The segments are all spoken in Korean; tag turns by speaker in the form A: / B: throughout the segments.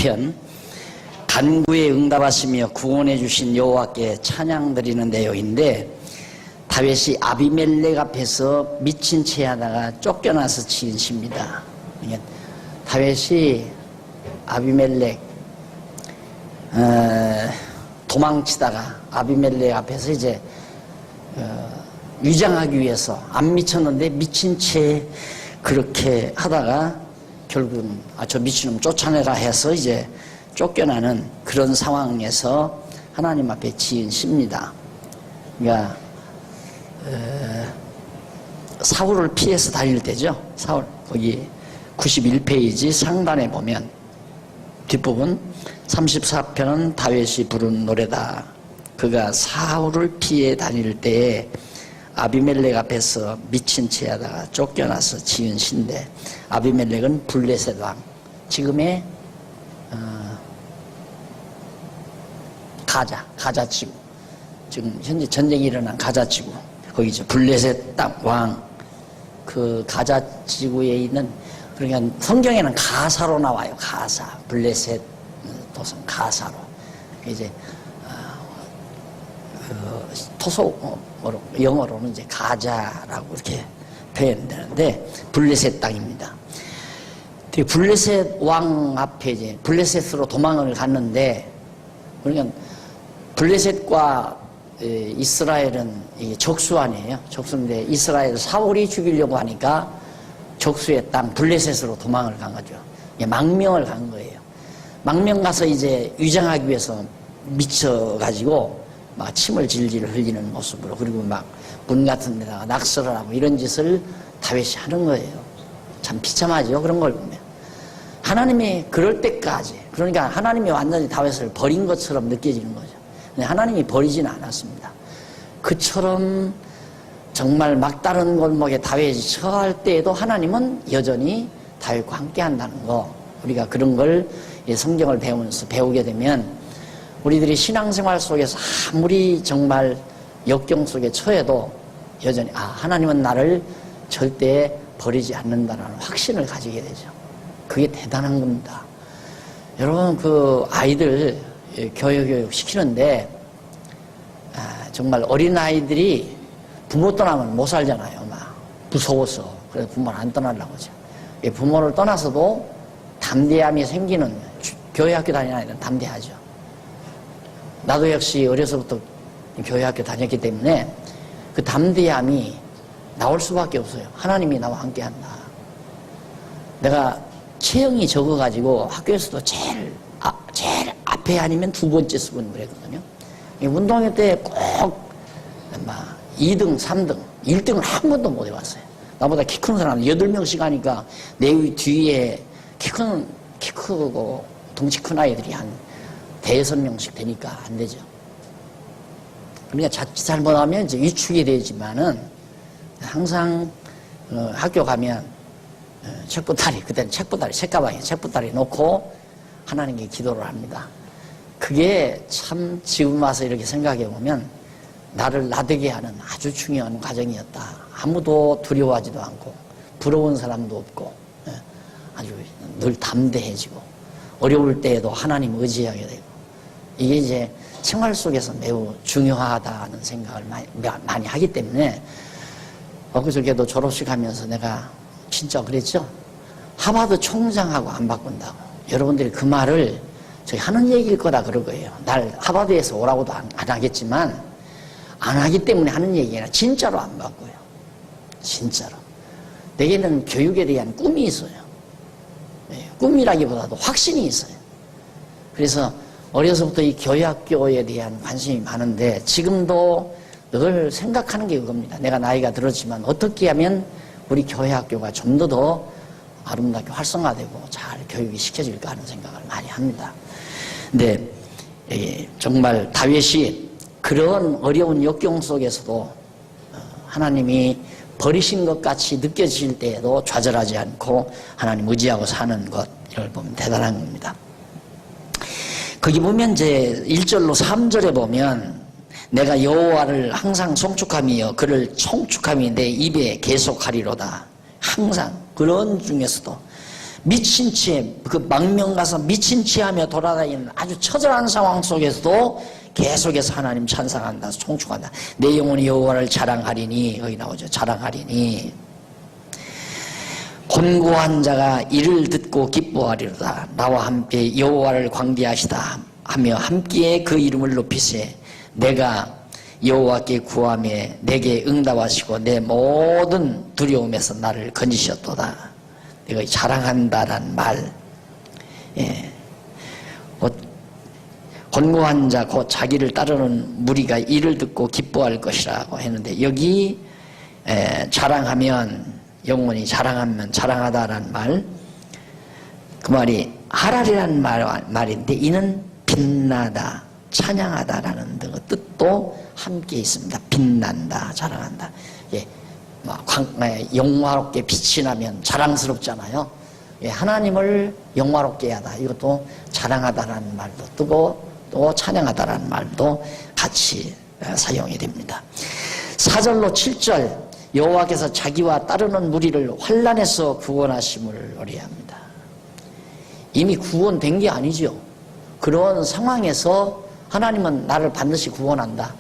A: 시편 간구에 응답하시며 구원해 주신 여호와께 찬양드리는 내용인데, 다윗이 아비멜렉 앞에서 미친 채 하다가 쫓겨나서 지은 시입니다. 다윗이 아비멜렉 도망치다가 아비멜렉 앞에서 이제 위장하기 위해서 안 미쳤는데 미친 채 그렇게 하다가 결국은 저 미친놈 쫓아내라 해서 이제 쫓겨나는 그런 상황에서 하나님 앞에 지은 시입니다. 그러니까 사울을 피해서 다닐 때죠. 사울 거기 91페이지 상단에 보면 뒷부분 34편은 다윗이 부른 노래다. 그가 사울을 피해 다닐 때에 아비멜렉 앞에서 미친 채 하다가 쫓겨나서 지은 시인데, 아비멜렉은 블레셋 왕, 지금의 가자 지구, 지금 현재 전쟁이 일어난 가자 지구, 거기죠. 블레셋 땅 왕, 그 가자 지구에 있는, 그러니까 성경에는 가사로 나와요. 가사, 블레셋 도성 가사로. 이제 토속어로, 영어로는 이제 가자라고 이렇게 표현되는데, 블레셋 땅입니다. 블레셋 왕 앞에 이제 블레셋으로 도망을 갔는데, 그러니까 블레셋과 이스라엘은 적수 아니에요. 적수인데 이스라엘 사울이 죽이려고 하니까 적수의 땅 블레셋으로 도망을 간 거죠. 망명을 간 거예요. 망명 가서 이제 위장하기 위해서 미쳐가지고 막 침을 질질 흘리는 모습으로, 그리고 막 문 같은 데다가 낙서를 하고 이런 짓을 다윗이 하는 거예요. 참 비참하죠. 그런 걸 보면. 하나님이 그럴 때까지, 그러니까 하나님이 완전히 다윗을 버린 것처럼 느껴지는 거죠. 근데 하나님이 버리지는 않았습니다. 그처럼 정말 막다른 골목에 다윗이 처할 때에도 하나님은 여전히 다윗과 함께 한다는 거, 우리가 그런 걸 성경을 배우면서 배우게 되면, 우리들이 신앙생활 속에서 아무리 정말 역경 속에 처해도 여전히 하나님은 나를 절대 버리지 않는다라는 확신을 가지게 되죠. 그게 대단한 겁니다. 여러분, 그 아이들 교육 시키는데 정말 어린 아이들이 부모 떠나면 못 살잖아요. 막 무서워서. 그래서 부모를 안 떠나려고 하죠. 부모를 떠나서도 담대함이 생기는, 교회 학교 다니는 아이들은 담대하죠. 나도 역시 어려서부터 교회 학교 다녔기 때문에 그 담대함이 나올 수밖에 없어요. 하나님이 나와 함께 한다. 내가 체형이 적어가지고 학교에서도 제일 앞에 아니면 두 번째 수분 그랬거든요. 운동회 때 꼭 2등, 3등, 1등을 한 번도 못 해봤어요. 나보다 키 큰 사람 8명씩 하니까 내 뒤에 키 크고 덩치 큰 아이들이 한 5-6명씩 되니까 안 되죠. 그러니까 자칫 잘못하면 이제 위축이 되지만은 항상 학교 가면 책보따리, 그때는 책보따리, 책가방에 책보따리 놓고 하나님께 기도를 합니다. 그게 참 지금 와서 이렇게 생각해 보면 나를 나되게 하는 아주 중요한 과정이었다. 아무도 두려워하지도 않고 부러운 사람도 없고 아주 늘 담대해지고 어려울 때에도 하나님 의지하게 되고, 이게 이제 생활 속에서 매우 중요하다는 생각을 많이 하기 때문에, 엊그저께도 졸업식 하면서 내가 진짜 그랬죠. 하버드 총장하고 안 바꾼다고. 여러분들이 그 말을 저희 하는 얘기일 거다 그럴 거예요. 날 하버드에서 오라고도 안 하겠지만, 안 하기 때문에 하는 얘기 아니라 진짜로 안 바꿔요. 진짜로. 내게는 교육에 대한 꿈이 있어요. 꿈이라기보다도 확신이 있어요. 그래서 어려서부터 이 교회학교에 대한 관심이 많은데, 지금도 늘 생각하는 게 그겁니다. 내가 나이가 들었지만 어떻게 하면 우리 교회학교가 좀 더 아름답게 활성화되고 잘 교육이 시켜질까 하는 생각을 많이 합니다. 근데 정말 다윗이 그런 어려운 역경 속에서도 하나님이 버리신 것 같이 느껴질 때에도 좌절하지 않고 하나님 의지하고 사는 것, 이걸 보면 대단한 겁니다. 거기 보면 이제 1절로 3절에 보면, 내가 여호와를 항상 송축함이여 그를 총축함이 내 입에 계속하리로다. 항상 그런 중에서도 미친 채, 그 망명 가서 미친 채 하며 돌아다니는 아주 처절한 상황 속에서도 계속해서 하나님 찬양한다, 총축한다. 내 영혼이 여호와를 자랑하리니, 여기 나오죠. 자랑하리니. 곤고한 자가 이를 듣고 기뻐하리로다. 나와 함께 여호와를 광대하시다 하며 함께 그 이름을 높이세. 내가 여호와께 구하며 내게 응답하시고 내 모든 두려움에서 나를 건지셨도다. 내가 자랑한다란 말. 예. 곤고한 자 곧 자기를 따르는 무리가 이를 듣고 기뻐할 것이라고 했는데, 여기 자랑하면, 영혼이 자랑하면 자랑하다라는 말, 그 말이 하랄이라는 말인데 이는 빛나다, 찬양하다라는 뜻도 함께 있습니다. 빛난다, 자랑한다. 예, 영화롭게 빛이 나면 자랑스럽잖아요. 예, 하나님을 영화롭게 하다, 이것도 자랑하다라는 말도 뜨고 또 찬양하다라는 말도 같이 사용이 됩니다. 4절로 7절, 여호와께서 자기와 따르는 무리를 환난에서 구원하심을 의뢰합니다. 이미 구원된 게 아니죠. 그런 상황에서 하나님은 나를 반드시 구원한다.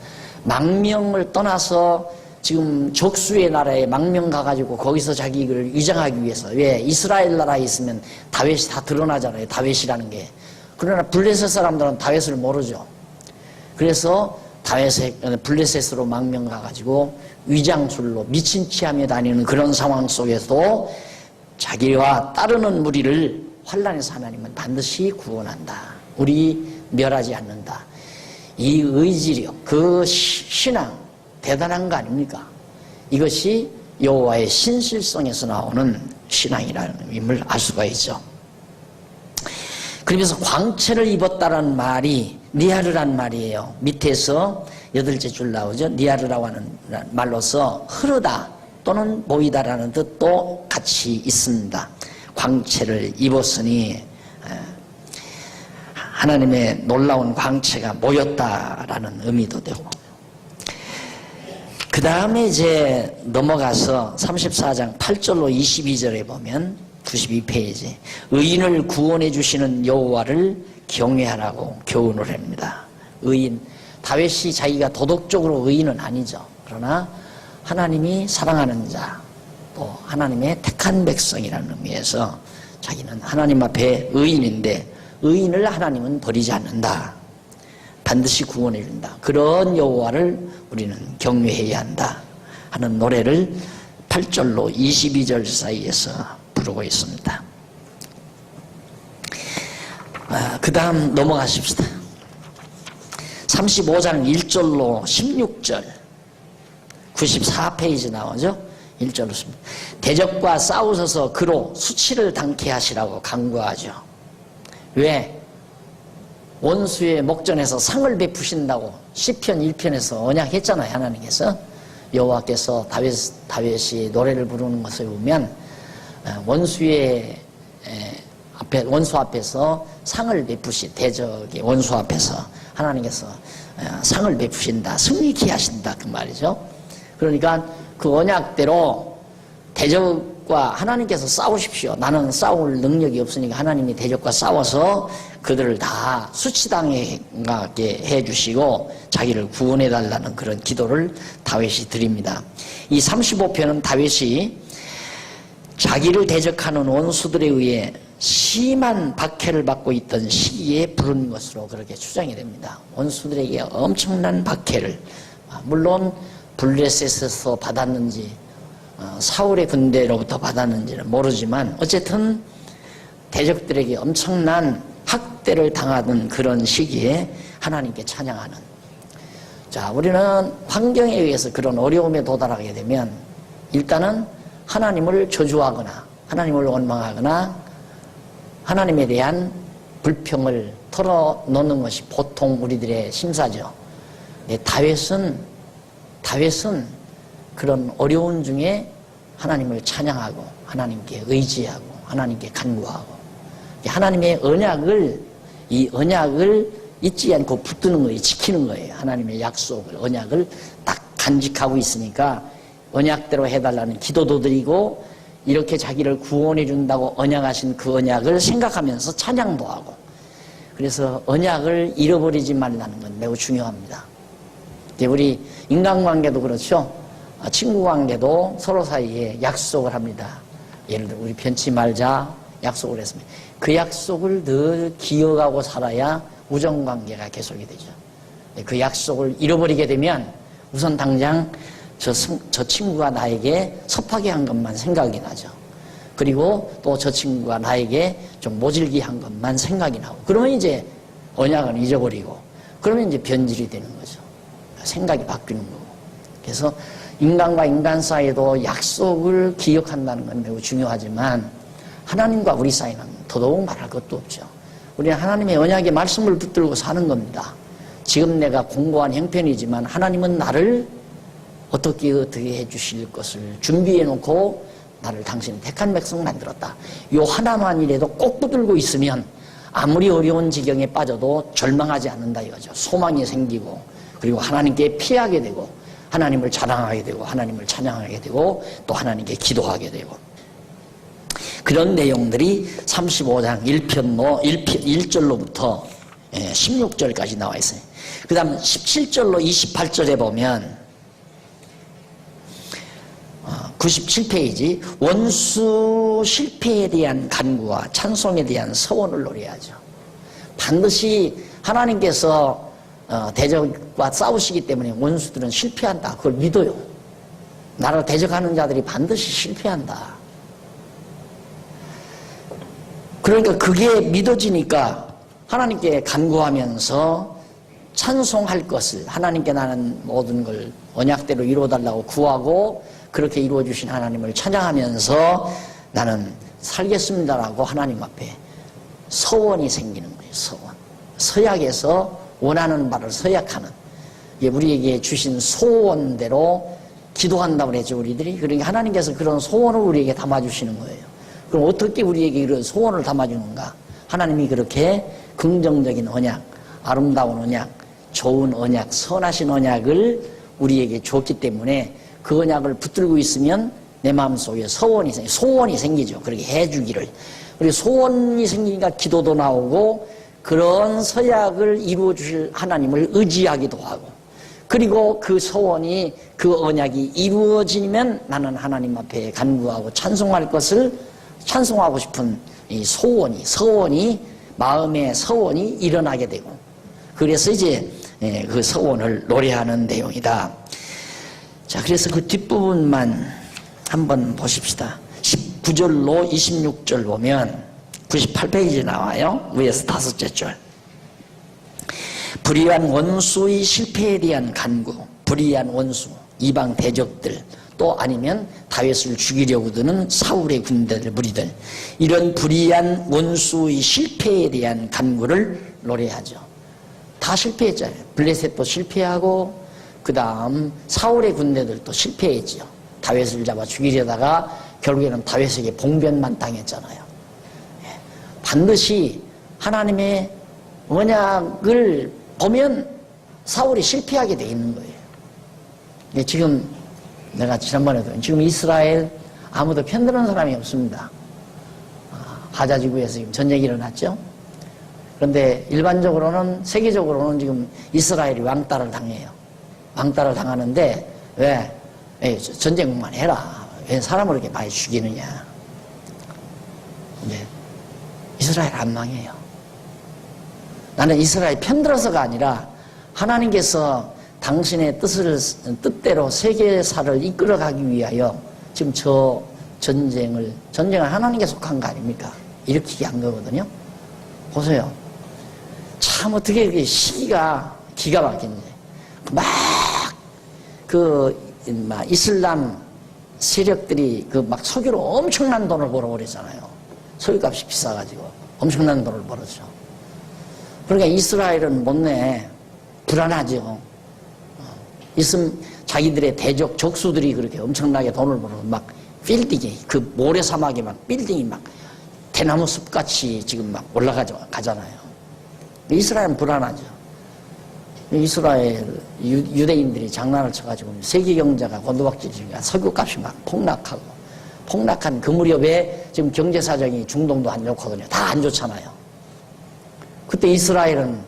A: 망명을 떠나서 지금 적수의 나라에 망명 가가지고 거기서 자기를 위장하기 위해서, 왜 이스라엘 나라에 있으면 다윗이 다 드러나잖아요. 다윗이라는 게. 그러나 블레셋 사람들은 다윗을 모르죠. 그래서 블레셋으로 망명 가가지고 위장술로 미친 체하며 다니는 그런 상황 속에서도 자기와 따르는 무리를 환난에서 하나님은 반드시 구원한다. 우리 멸하지 않는다. 이 의지력, 그 신앙 대단한 거 아닙니까? 이것이 여호와의 신실성에서 나오는 신앙이라는 의미를 알 수가 있죠. 그러면서 광채를 입었다라는 말이 니하르란 말이에요. 밑에서 8째 줄 나오죠. 니하르라고 하는 말로서 흐르다 또는 모이다라는 뜻도 같이 있습니다. 광채를 입었으니 하나님의 놀라운 광채가 모였다라는 의미도 되고, 그 다음에 이제 넘어가서 34장 8절로 22절에 보면 92페이지, 의인을 구원해 주시는 여호와를 경외하라고 교훈을 합니다. 의인, 다윗이 자기가 도덕적으로 의인은 아니죠. 그러나 하나님이 사랑하는 자, 또 하나님의 택한 백성이라는 의미에서 자기는 하나님 앞에 의인인데, 의인을 하나님은 버리지 않는다. 반드시 구원해 준다. 그런 여호와를 우리는 경외해야 한다 하는 노래를 8절로 22절 사이에서 부르고 있습니다. 그 다음 넘어가십시다. 35장 1절로 16절, 94페이지 나오죠. 1절로 16절. 대적과 싸우셔서 그로 수치를 당케 하시라고 간구하죠. 왜? 원수의 목전에서 상을 베푸신다고 시편 1편에서 언약했잖아요. 하나님께서. 여호와께서 다윗이 노래를 부르는 것을 보면 원수의 원수 앞에서 상을 대적의 원수 앞에서 하나님께서 상을 베푸신다, 승리케 하신다, 그 말이죠. 그러니까 그 언약대로 대적과 하나님께서 싸우십시오. 나는 싸울 능력이 없으니까 하나님이 대적과 싸워서 그들을 다 수치당하게 해주시고 자기를 구원해달라는 그런 기도를 다윗이 드립니다. 이 35편은 다윗이 자기를 대적하는 원수들에 의해 심한 박해를 받고 있던 시기에 부른 것으로 그렇게 추정이 됩니다. 원수들에게 엄청난 박해를, 물론 블레셋에서 받았는지 사울의 군대로부터 받았는지는 모르지만 어쨌든 대적들에게 엄청난 학대를 당하던 그런 시기에 하나님께 찬양하는, 자, 우리는 환경에 의해서 그런 어려움에 도달하게 되면 일단은 하나님을 저주하거나 하나님을 원망하거나 하나님에 대한 불평을 털어놓는 것이 보통 우리들의 심사죠. 다윗은 그런 어려운 중에 하나님을 찬양하고 하나님께 의지하고 하나님께 간구하고 하나님의 이 언약을 잊지 않고 붙드는 거예요. 지키는 거예요. 하나님의 약속을, 언약을 딱 간직하고 있으니까 언약대로 해달라는 기도도 드리고 이렇게 자기를 구원해 준다고 언약하신 그 언약을 생각하면서 찬양도 하고, 그래서 언약을 잃어버리지 말라는 건 매우 중요합니다. 우리 인간관계도 그렇죠. 친구관계도 서로 사이에 약속을 합니다. 예를 들어 우리 변치 말자 약속을 했습니다. 그 약속을 늘 기억하고 살아야 우정관계가 계속이 되죠. 그 약속을 잃어버리게 되면 우선 당장 저 친구가 나에게 섭하게 한 것만 생각이 나죠. 그리고 또 저 친구가 나에게 좀 모질게 한 것만 생각이 나고, 그러면 이제 언약은 잊어버리고, 그러면 이제 변질이 되는 거죠. 생각이 바뀌는 거고. 그래서 인간과 인간 사이에도 약속을 기억한다는 건 매우 중요하지만 하나님과 우리 사이는 더더욱 말할 것도 없죠. 우리는 하나님의 언약의 말씀을 붙들고 사는 겁니다. 지금 내가 공고한 형편이지만 하나님은 나를 어떻게 해주실 것을 준비해 놓고 나를 당신의 택한 백성 만들었다. 요 하나만이라도 꼭 붙들고 있으면 아무리 어려운 지경에 빠져도 절망하지 않는다 이거죠. 소망이 생기고, 그리고 하나님께 피하게 되고, 하나님을 자랑하게 되고, 하나님을 찬양하게 되고, 또 하나님께 기도하게 되고. 그런 내용들이 35장 1절로부터 16절까지 나와 있어요. 그 다음 17절로 28절에 보면 97페이지 원수 실패에 대한 간구와 찬송에 대한 서원을 노래하죠. 반드시 하나님께서 대적과 싸우시기 때문에 원수들은 실패한다. 그걸 믿어요. 나를 대적하는 자들이 반드시 실패한다. 그러니까 그게 믿어지니까 하나님께 간구하면서 찬송할 것을, 하나님께 나는 모든 걸 언약대로 이루어달라고 구하고 그렇게 이루어주신 하나님을 찬양하면서 나는 살겠습니다라고 하나님 앞에 서원이 생기는 거예요. 서원. 서약에서 원하는 바를 서약하는, 우리에게 주신 소원대로 기도한다고 그랬죠, 우리들이. 그러니까 하나님께서 그런 소원을 우리에게 담아주시는 거예요. 그럼 어떻게 우리에게 이런 소원을 담아주는가? 하나님이 그렇게 긍정적인 언약, 아름다운 언약, 좋은 언약, 선하신 언약을 우리에게 줬기 때문에 그 언약을 붙들고 있으면 내 마음속에 소원이 생기죠. 그렇게 해주기를. 그리고 소원이 생기니까 기도도 나오고, 그런 서약을 이루어 주실 하나님을 의지하기도 하고, 그리고 그 소원이, 그 언약이 이루어지면 나는 하나님 앞에 간구하고 찬송할 것을, 찬송하고 싶은 이 서원이 마음의 서원이 일어나게 되고, 그래서 이제 그 서원을 노래하는 내용이다. 자, 그래서 그 뒷부분만 한번 보십시다. 19절로 26절 보면 98페이지 나와요. 위에서 5째 줄. 불의한 원수의 실패에 대한 간구, 불의한 원수, 이방 대적들, 또 아니면 다윗을 죽이려고 드는 사울의 군대들, 무리들, 이런 불의한 원수의 실패에 대한 간구를 노래하죠. 다 실패했잖아요. 블레셋도 실패하고, 그 다음 사울의 군대들도 실패했죠. 다윗을 잡아 죽이려다가 결국에는 다윗에게 봉변만 당했잖아요. 반드시 하나님의 언약을 보면 사울이 실패하게 돼 있는 거예요. 지금 내가 지난번에도 지금 이스라엘 아무도 편드는 사람이 없습니다. 가자 지구에서 지금 전쟁이 일어났죠. 그런데 일반적으로는, 세계적으로는 지금 이스라엘이 왕따를 당해요. 왕따를 당하는데 왜? 전쟁만 해라. 왜 사람을 이렇게 많이 죽이느냐. 이스라엘 안 망해요. 나는 이스라엘 편들어서가 아니라 하나님께서 당신의 뜻대로 세계사를 이끌어가기 위하여 지금 저 전쟁은 하나님께 속한 거 아닙니까? 일으키게 한 거거든요. 보세요. 참 어떻게 그게 시기가 기가 막힌지. 이슬람 세력들이 석유로 엄청난 돈을 벌어버리잖아요. 석유값이 비싸가지고 엄청난 돈을 벌었죠. 그러니까 이스라엘은 못내 불안하죠. 자기들의 대적 적수들이 그렇게 엄청나게 돈을 벌어서 빌딩이, 그 모래사막에 빌딩이 대나무 숲같이 지금 올라가잖아요. 이스라엘은 불안하죠. 이스라엘 유대인들이 장난을 쳐가지고 세계 경제가 곤두박질이니까 석유값이 폭락하고 폭락한 그 무렵에 지금 경제사정이 중동도 안 좋거든요. 다 안 좋잖아요. 그때 이스라엘은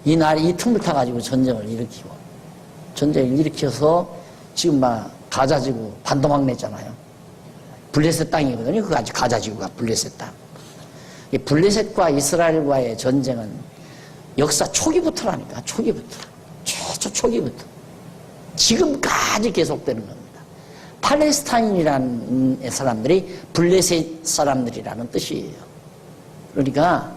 A: 이 틈을 타가지고 전쟁을 일으켜서 지금 막 가자지구 반도막 냈잖아요. 블레셋 땅이거든요. 그 아직 가자지구가 블레셋 땅. 이 블레셋과 이스라엘과의 전쟁은 역사 초기부터라니까. 최초 초기부터. 지금까지 계속되는 겁니다. 팔레스타인이라는 사람들이 블레셋 사람들이라는 뜻이에요. 그러니까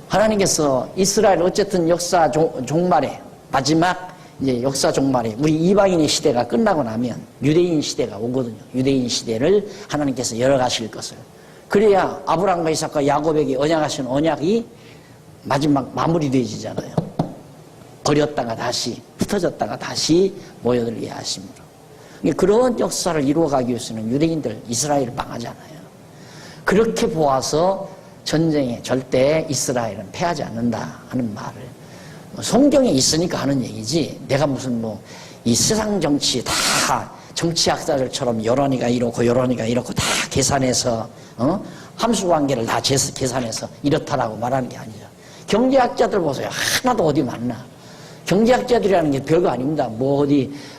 A: 하나님께서 이스라엘 어쨌든 역사 종말에 마지막 이제 역사 종말에 우리 이방인의 시대가 끝나고 나면 유대인 시대가 오거든요. 유대인 시대를 하나님께서 열어가실 것을. 그래야 아브라함과 이삭과 야곱에게 언약하신 언약이 마지막 마무리되어지잖아요. 버렸다가 다시 흩어졌다가 다시 모여들게 하심으로. 그런 역사를 이루어가기 위해서는 유대인들 이스라엘을 망하잖아요. 그렇게 보아서 전쟁에 절대 이스라엘은 패하지 않는다 하는 말을 성경에 있으니까 하는 얘기지, 내가 무슨 이 세상 정치 다 정치학자들처럼 요런이가 이렇고 요런이가 이렇고 다 계산해서 함수관계를 다 계산해서 이렇다라고 말하는 게 아니죠. 경제학자들 보세요. 하나도 어디 맞나. 경제학자들이라는 게 별거 아닙니다.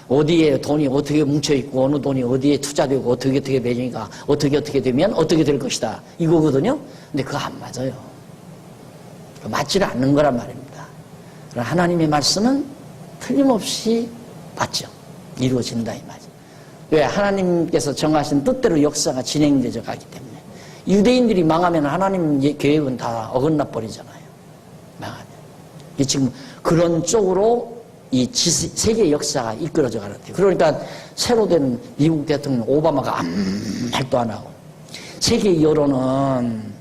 A: 어디에 돈이 어떻게 뭉쳐있고, 어느 돈이 어디에 투자되고, 어떻게 되니까, 어떻게 되면 어떻게 될 것이다. 이거거든요? 근데 그거 안 맞아요. 맞지를 않는 거란 말입니다. 그러나 하나님의 말씀은 틀림없이 맞죠. 이루어진다, 이 말이죠. 왜? 하나님께서 정하신 뜻대로 역사가 진행되어 가기 때문에. 유대인들이 망하면 하나님 계획은 다 어긋나 버리잖아요. 망하면. 지금 그런 쪽으로 이 세계 역사가 이끌어져 가는 거예요. 그러니까 새로 된 미국 대통령 오바마가 아무 말도 안 하고, 세계 여론은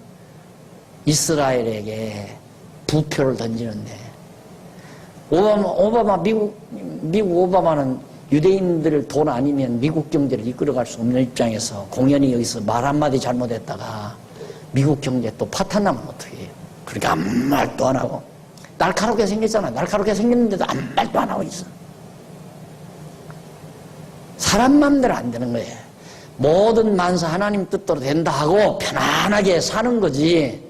A: 이스라엘에게 부표를 던지는데, 미국 오바마는 유대인들 돈 아니면 미국 경제를 이끌어갈 수 없는 입장에서 공연히 여기서 말 한마디 잘못했다가 미국 경제 또 파탄나면 어떻게 해요? 그러니까 아무 말도 안 하고. 날카롭게 생겼잖아. 날카롭게 생겼는데도 아무 말도 안 하고 있어. 사람 맘대로 안 되는 거예요. 모든 만사 하나님 뜻대로 된다 하고 편안하게 사는 거지.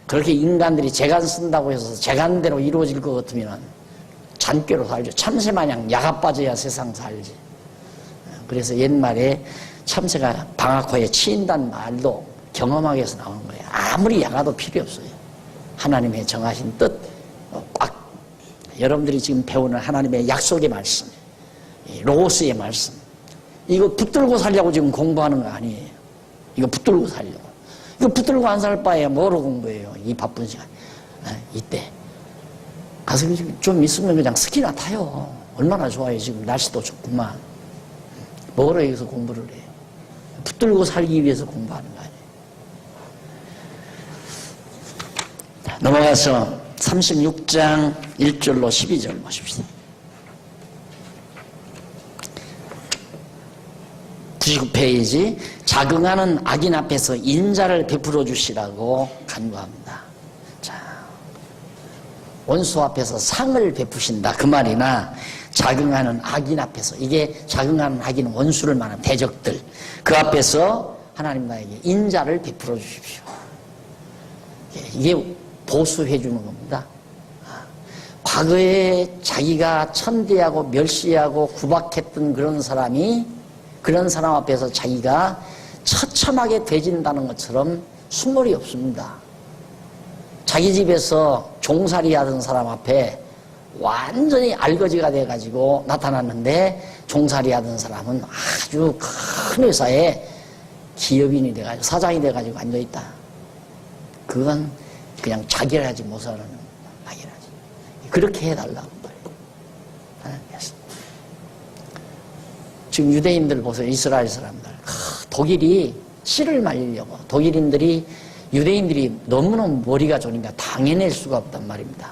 A: 그렇게 인간들이 재간 쓴다고 해서 재간대로 이루어질 것 같으면 잔꾀로 살죠. 참새마냥 야가 빠져야 세상 살지. 그래서 옛말에 참새가 방아코에 치인다는 말도 경험하기 위해서 나오는 거예요. 아무리 야가도 필요 없어요. 하나님의 정하신 뜻 꽉. 여러분들이 지금 배우는 하나님의 약속의 말씀, 로고스의 말씀, 이거 붙들고 살려고 지금 공부하는 거 아니에요. 이거 붙들고 살려고. 이거 붙들고 안 살 바에 뭐로 공부해요? 이 바쁜 시간. 이때 가서 좀 있으면 그냥 스키나 타요. 얼마나 좋아요. 지금 날씨도 좋구만. 뭐로 여기서 공부를 해요? 붙들고 살기 위해서 공부하는 거 아니에요. 넘어가서 36장 1절로 12절 보십시다. 99페이지. 자긍하는 악인 앞에서 인자를 베풀어 주시라고 간구합니다. 자, 원수 앞에서 상을 베푸신다 그 말이나, 자긍하는 악인 앞에서, 이게 자긍하는 악인 원수를 말하는 대적들, 그 앞에서 하나님 나에게 인자를 베풀어 주십시오. 이게 보수해 주는 겁니다. 과거에 자기가 천대하고 멸시하고 구박했던 그런 사람이, 그런 사람 앞에서 자기가 처참하게 되진다는 것처럼 수몰이 없습니다. 자기 집에서 종살이 하던 사람 앞에 완전히 알거지가 돼가지고 나타났는데, 종살이 하던 사람은 아주 큰 회사에 기업인이 돼가지고 사장이 돼가지고 앉아있다. 그건 그냥 자결하지 못하는 막이라지. 그렇게 해달라고 말이에요. 지금 유대인들 보세요. 이스라엘 사람들. 독일이 씨를 말리려고, 독일인들이, 유대인들이 너무너무 머리가 좋으니까 당해낼 수가 없단 말입니다.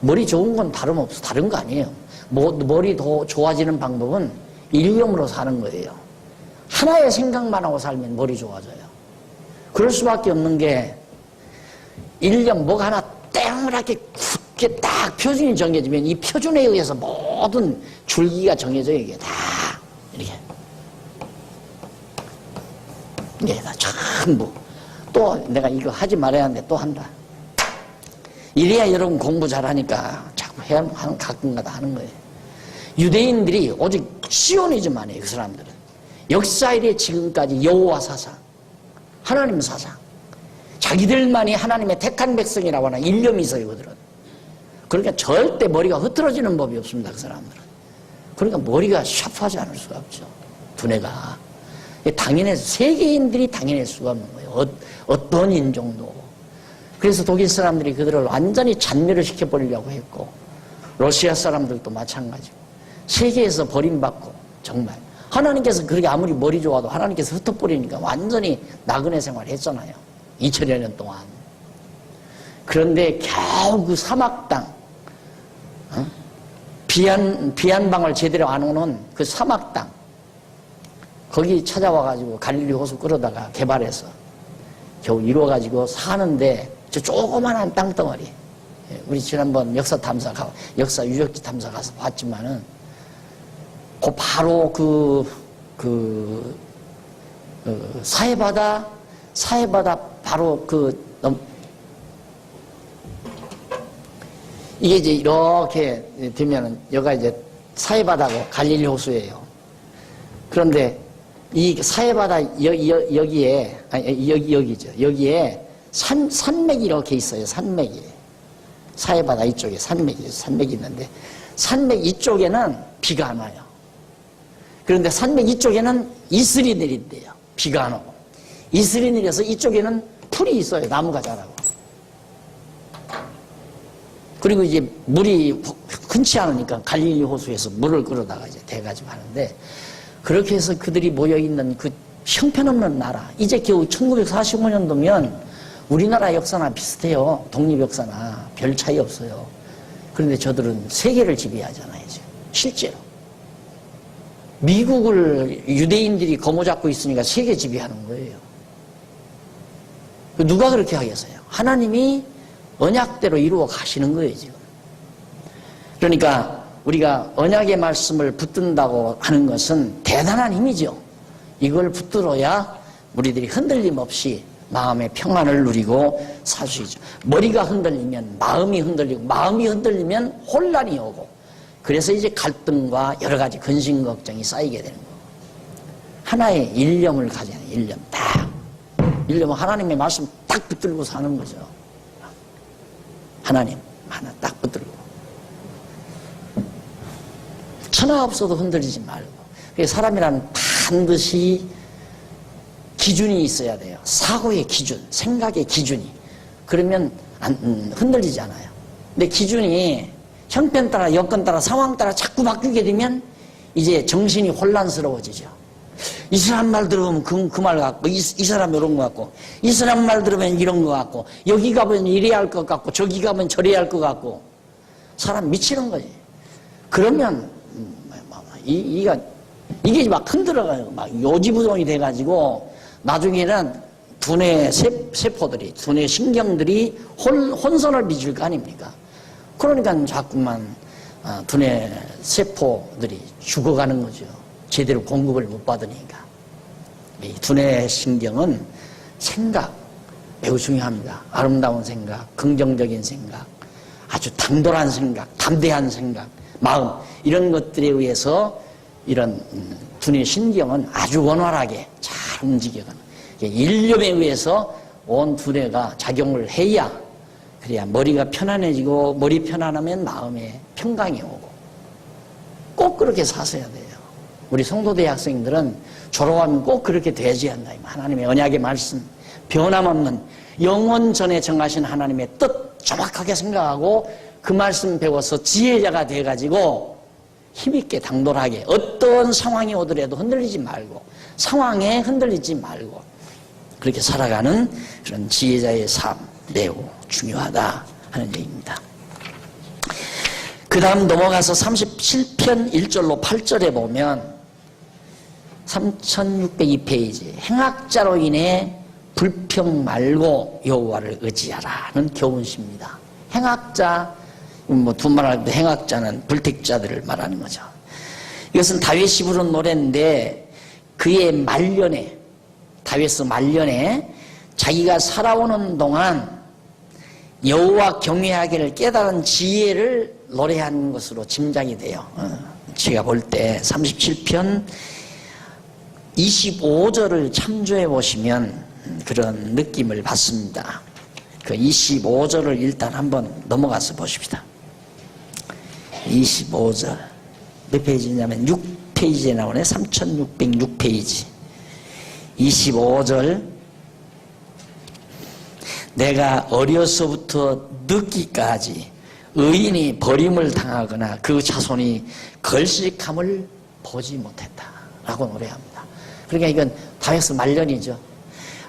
A: 머리 좋은 건 다름없어. 다른 거 아니에요. 머리 더 좋아지는 방법은 일념으로 사는 거예요. 하나의 생각만 하고 살면 머리 좋아져요. 그럴 수밖에 없는 게, 일념 뭐가 하나 땡그랗게 굳게 딱 표준이 정해지면 이 표준에 의해서 모든 줄기가 정해져요. 이게 다 이렇게 이게 다 전부. 또 내가 이거 하지 말아야 하는데 또 한다. 이래야 여러분 공부 잘하니까 자꾸 가끔가다 하는 거예요. 유대인들이 오직 시오니즘만 해요. 그 사람들은. 역사 이래 지금까지 여호와 사상, 하나님 사상, 자기들만이 하나님의 택한 백성이라고 하는 일념이 있어요. 그들은. 그러니까 절대 머리가 흐트러지는 법이 없습니다. 그 사람들은. 그러니까 머리가 샤프하지 않을 수가 없죠. 두뇌가. 당연해서 세계인들이 당연할 수가 없는 거예요. 어떤 인종도. 그래서 독일 사람들이 그들을 완전히 잔멸을 시켜버리려고 했고, 러시아 사람들도 마찬가지고, 세계에서 버림받고, 정말 하나님께서 그렇게 아무리 머리 좋아도 하나님께서 흩어버리니까 완전히 나그네 생활을 했잖아요. 2000여 년 동안. 그런데 겨우 그 사막 땅, 비안방을 제대로 안 오는 그 사막 땅, 거기 찾아와가지고 갈릴리 호수 끌어다가 개발해서 겨우 이루어가지고 사는데 저 조그만한 땅덩어리. 우리 지난번 역사 유적지 탐사 가서 봤지만은 그 바로 사해바다 바로 이게 이제 이렇게 되면은 여기가 이제 사해바다고 갈릴리 호수예요. 그런데 이 사해바다 여기에 여기죠. 여기에 산맥이 이렇게 있어요. 산맥이. 사해바다 이쪽에 산맥이 있는데 산맥 이쪽에는 비가 안 와요. 그런데 산맥 이쪽에는 이슬이 내린대요. 비가 안 오고. 이슬이 내려서 이쪽에는 풀이 있어요. 나무가 자라고. 그리고 이제 물이 흔치 않으니까 갈릴리 호수에서 물을 끌어다가 이제 대가지고 하는데, 그렇게 해서 그들이 모여있는 그 형편없는 나라, 이제 겨우 1945년도면 우리나라 역사나 비슷해요. 독립 역사나 별 차이 없어요. 그런데 저들은 세계를 지배하잖아요, 지금. 실제로. 미국을 유대인들이 거머잡고 있으니까 세계 지배하는 거예요. 누가 그렇게 하겠어요? 하나님이 언약대로 이루어 가시는 거예요, 지금. 그러니까 우리가 언약의 말씀을 붙든다고 하는 것은 대단한 힘이죠. 이걸 붙들어야 우리들이 흔들림 없이 마음의 평안을 누리고 살 수 있죠. 머리가 흔들리면 마음이 흔들리고, 마음이 흔들리면 혼란이 오고, 그래서 이제 갈등과 여러 가지 근심 걱정이 쌓이게 되는 거고. 하나의 일념을 가져야 해요. 일념 딱. 일념은 하나님의 말씀 딱 붙들고 사는 거죠. 하나님 하나 딱 붙들고. 천하 없어도 흔들리지 말고. 사람이란 반드시 기준이 있어야 돼요. 사고의 기준, 생각의 기준이. 그러면 흔들리지 않아요. 근데 기준이 형편 따라, 여건 따라, 상황 따라 자꾸 바뀌게 되면 이제 정신이 혼란스러워지죠. 이 사람 말 들으면 그 말 같고, 이 사람 이런 거 같고, 이 사람 말 들으면 이런 거 같고, 여기 가면 이래야 할 것 같고, 저기 가면 저래야 할 것 같고, 사람 미치는 거지. 그러면 이게 막 흔들어가요. 막 요지부동이 돼가지고 나중에는 두뇌 세포들이, 두뇌 신경들이 혼선을 빚을 거 아닙니까? 그러니까 자꾸만 두뇌 세포들이 죽어가는 거죠. 제대로 공급을 못 받으니까. 이 두뇌 신경은 생각 매우 중요합니다. 아름다운 생각, 긍정적인 생각, 아주 당돌한 생각, 담대한 생각, 마음, 이런 것들에 의해서 이런 두뇌 신경은 아주 원활하게 잘 움직여가는, 일념에 의해서 온 두뇌가 작용을 해야, 그래야 머리가 편안해지고, 머리 편안하면 마음에 평강이 오고. 꼭 그렇게 사셔야 돼요. 우리 성도대 학생들은 졸업하면 꼭 그렇게 되어야 한다. 하나님의 언약의 말씀, 변함없는 영원 전에 정하신 하나님의 뜻 정확하게 생각하고 그 말씀 배워서 지혜자가 돼가지고 힘있게 당돌하게 어떤 상황이 오더라도 흔들리지 말고, 상황에 흔들리지 말고 그렇게 살아가는 그런 지혜자의 삶, 매우 중요하다 하는 얘기입니다. 그 다음 넘어가서 37편 1절로 8절에 보면 3602페이지, 행악자로 인해 불평 말고 여호와를 의지하라는 교훈시입니다. 행악자, 두말할 때 행악자는 불택자들을 말하는 거죠. 이것은 다윗이 부른 노래인데 그의 말년에 다윗은 말년에 자기가 살아오는 동안 여호와 경외하기를 깨달은 지혜를 노래한 것으로 짐작이 돼요. 제가 볼 때 37편 25절을 참조해 보시면 그런 느낌을 받습니다. 그 25절을 일단 한번 넘어가서 보십시다. 25절 몇 페이지냐면 6페이지에 나오네. 3606페이지 25절 내가 어려서부터 늙기까지 의인이 버림을 당하거나 그 자손이 걸식함을 보지 못했다 라고 노래합니다. 그러니까 이건 다윗의 말년이죠.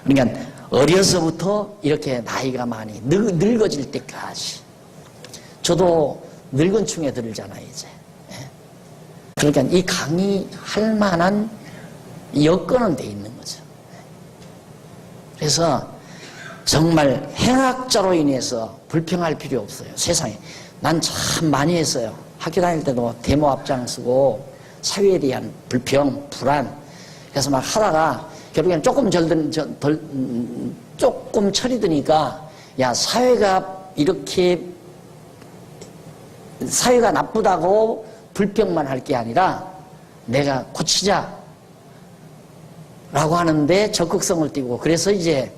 A: 그러니까 어려서부터 이렇게 나이가 많이 늙어질 때까지. 저도 늙은 층에 들잖아요 이제. 그러니까 이 강의할 만한 여건은 돼 있는 거죠. 그래서 정말 행악자로 인해서 불평할 필요 없어요. 세상에. 난 참 많이 했어요. 학교 다닐 때도 데모 앞장서고 사회에 대한 불평, 불안. 그래서 막 하다가 결국엔 조금 철이 드니까 야, 사회가 이렇게 사회가 나쁘다고 불평만 할 게 아니라 내가 고치자 라고 하는데 적극성을 띠고 그래서 이제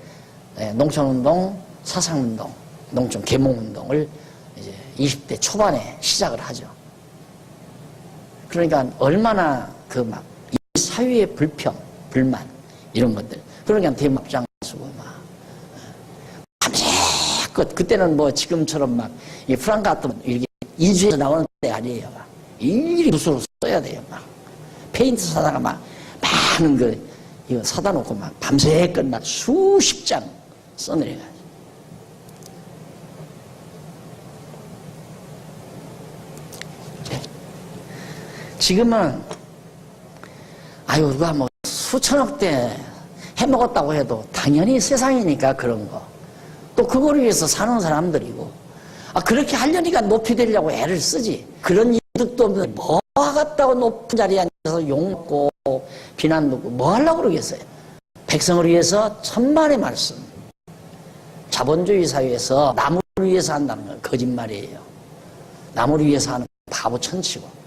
A: 농촌운동, 사상운동, 농촌 계몽운동을 이제 20대 초반에 시작을 하죠. 그러니까 얼마나 그 막 이 사회의 불평, 불만 이런 것들. 그러니까 대합장수고 막 밤새껏 그때는 뭐 지금처럼 막 이 프랑크 같은 이렇게 이주에서 나오는 때 아니에요. 막 일일이 붓으로 써야 돼요. 막 페인트 사다가 막 많은 이거 사다 놓고 막 밤새껏 막 수십 장 써내려가죠. 지금은 누가 뭐 수천억 대 해먹었다고 해도 당연히 세상이니까 그런 거. 또 그걸 위해서 사는 사람들이고 그렇게 하려니까 높이 되려고 애를 쓰지. 그런 이득도 없는데 뭐 하겠다고 높은 자리에 앉아서 욕먹고 비난 듣고 뭐 하려고 그러겠어요. 백성을 위해서 천만의 말씀. 자본주의 사회에서 남을 위해서 한다는 건 거짓말이에요. 남을 위해서 하는 바보 천치고.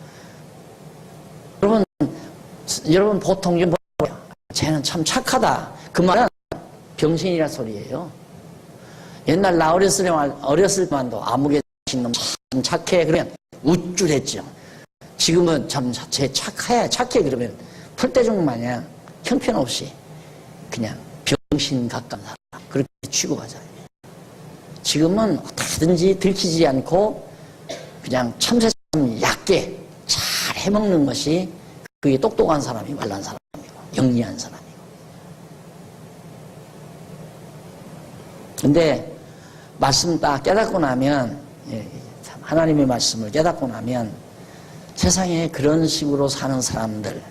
A: 여러분 보통 좀 뭐예요? 쟤는 참 착하다. 그 말은 병신이라 소리예요. 옛날 나 어렸을 때만도 아무개 놈 참 착해 그러면 우쭐했죠. 지금은 참 쟤 착해 그러면 풀떼중 마냥 형편없이 그냥 병신 가까운 사람 그렇게 취급하잖아요. 지금은 어떻게든지 들키지 않고 그냥 참새처럼 얕게 잘 해먹는 것이 그게 똑똑한 사람이고 말란 사람이고 영리한 사람이고. 근데 말씀 딱 깨닫고 나면 하나님의 말씀을 깨닫고 나면 세상에 그런 식으로 사는 사람들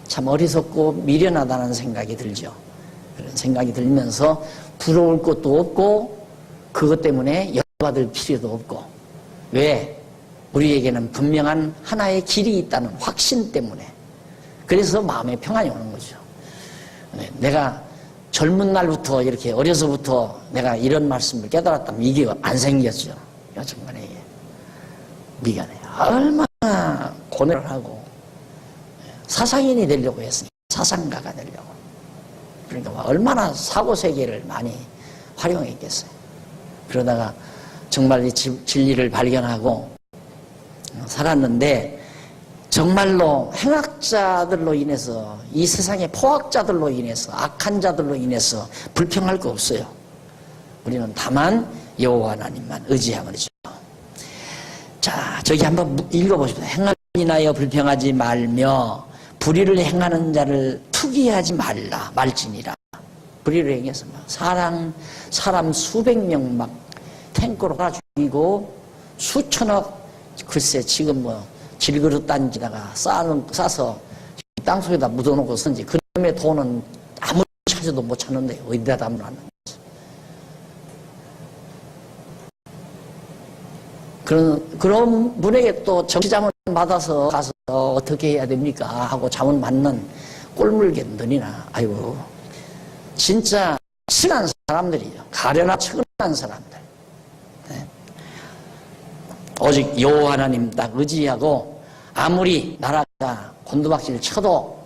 A: 참 어리석고 미련하다는 생각이 들죠. 그런 생각이 들면서 부러울 것도 없고 그것 때문에 열받을 필요도 없고. 왜? 우리에게는 분명한 하나의 길이 있다는 확신 때문에. 그래서 마음에 평안이 오는 거죠. 내가 젊은 날부터 이렇게 어려서부터 내가 이런 말씀을 깨달았다면 이게 안 생겼죠. 정말 미안해요. 얼마나 고뇌를 하고 사상인이 되려고 했으니까 사상가가 되려고. 그러니까 얼마나 사고세계를 많이 활용했겠어요. 그러다가 정말 이 진리를 발견하고 살았는데 정말로 행악자들로 인해서 이 세상의 포악자들로 인해서 악한 자들로 인해서 불평할 거 없어요. 우리는 다만 여호와 하나님만 의지하면 되죠. 자, 저기 한번 읽어보십시오. 행악을 인하여 불평하지 말며 불의를 행하는 자를 투기하지 말지니라. 불의를 행해서 막 사람 수백 명 막 탱크로 하나 죽이고 수천억 글쎄 지금 뭐 질그릇 딴지다가 싸서 땅속에다 묻어놓고 선지 그놈의 돈은 아무리 찾아도 못 찾는데 어디다 담으라는 그런 분에게 또 정치자문 받아서 가서 어떻게 해야 됩니까 하고 자문 받는 꼴물견들이나 아이고 진짜 측은한 사람들이죠. 가련하고 측은한 사람들. 네. 오직 여호와 하나님 딱 의지하고 아무리 나라가 곤두박질 쳐도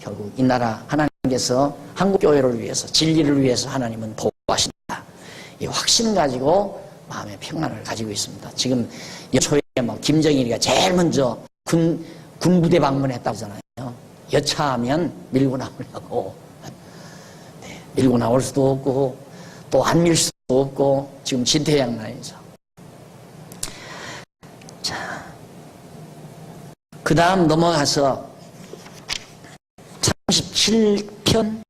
A: 결국 이 나라 하나님께서 한국교회를 위해서 진리를 위해서 하나님은 보호하신다. 이 확신 가지고 마음의 평안을 가지고 있습니다. 지금 여초에 뭐 김정일이가 제일 먼저 군부대 방문했다고 하잖아요. 여차하면 밀고 나오려고. 네, 밀고 나올 수도 없고 또 안 밀 수도 없고 지금 진퇴양난이죠. 자, 그 다음 넘어가서 37편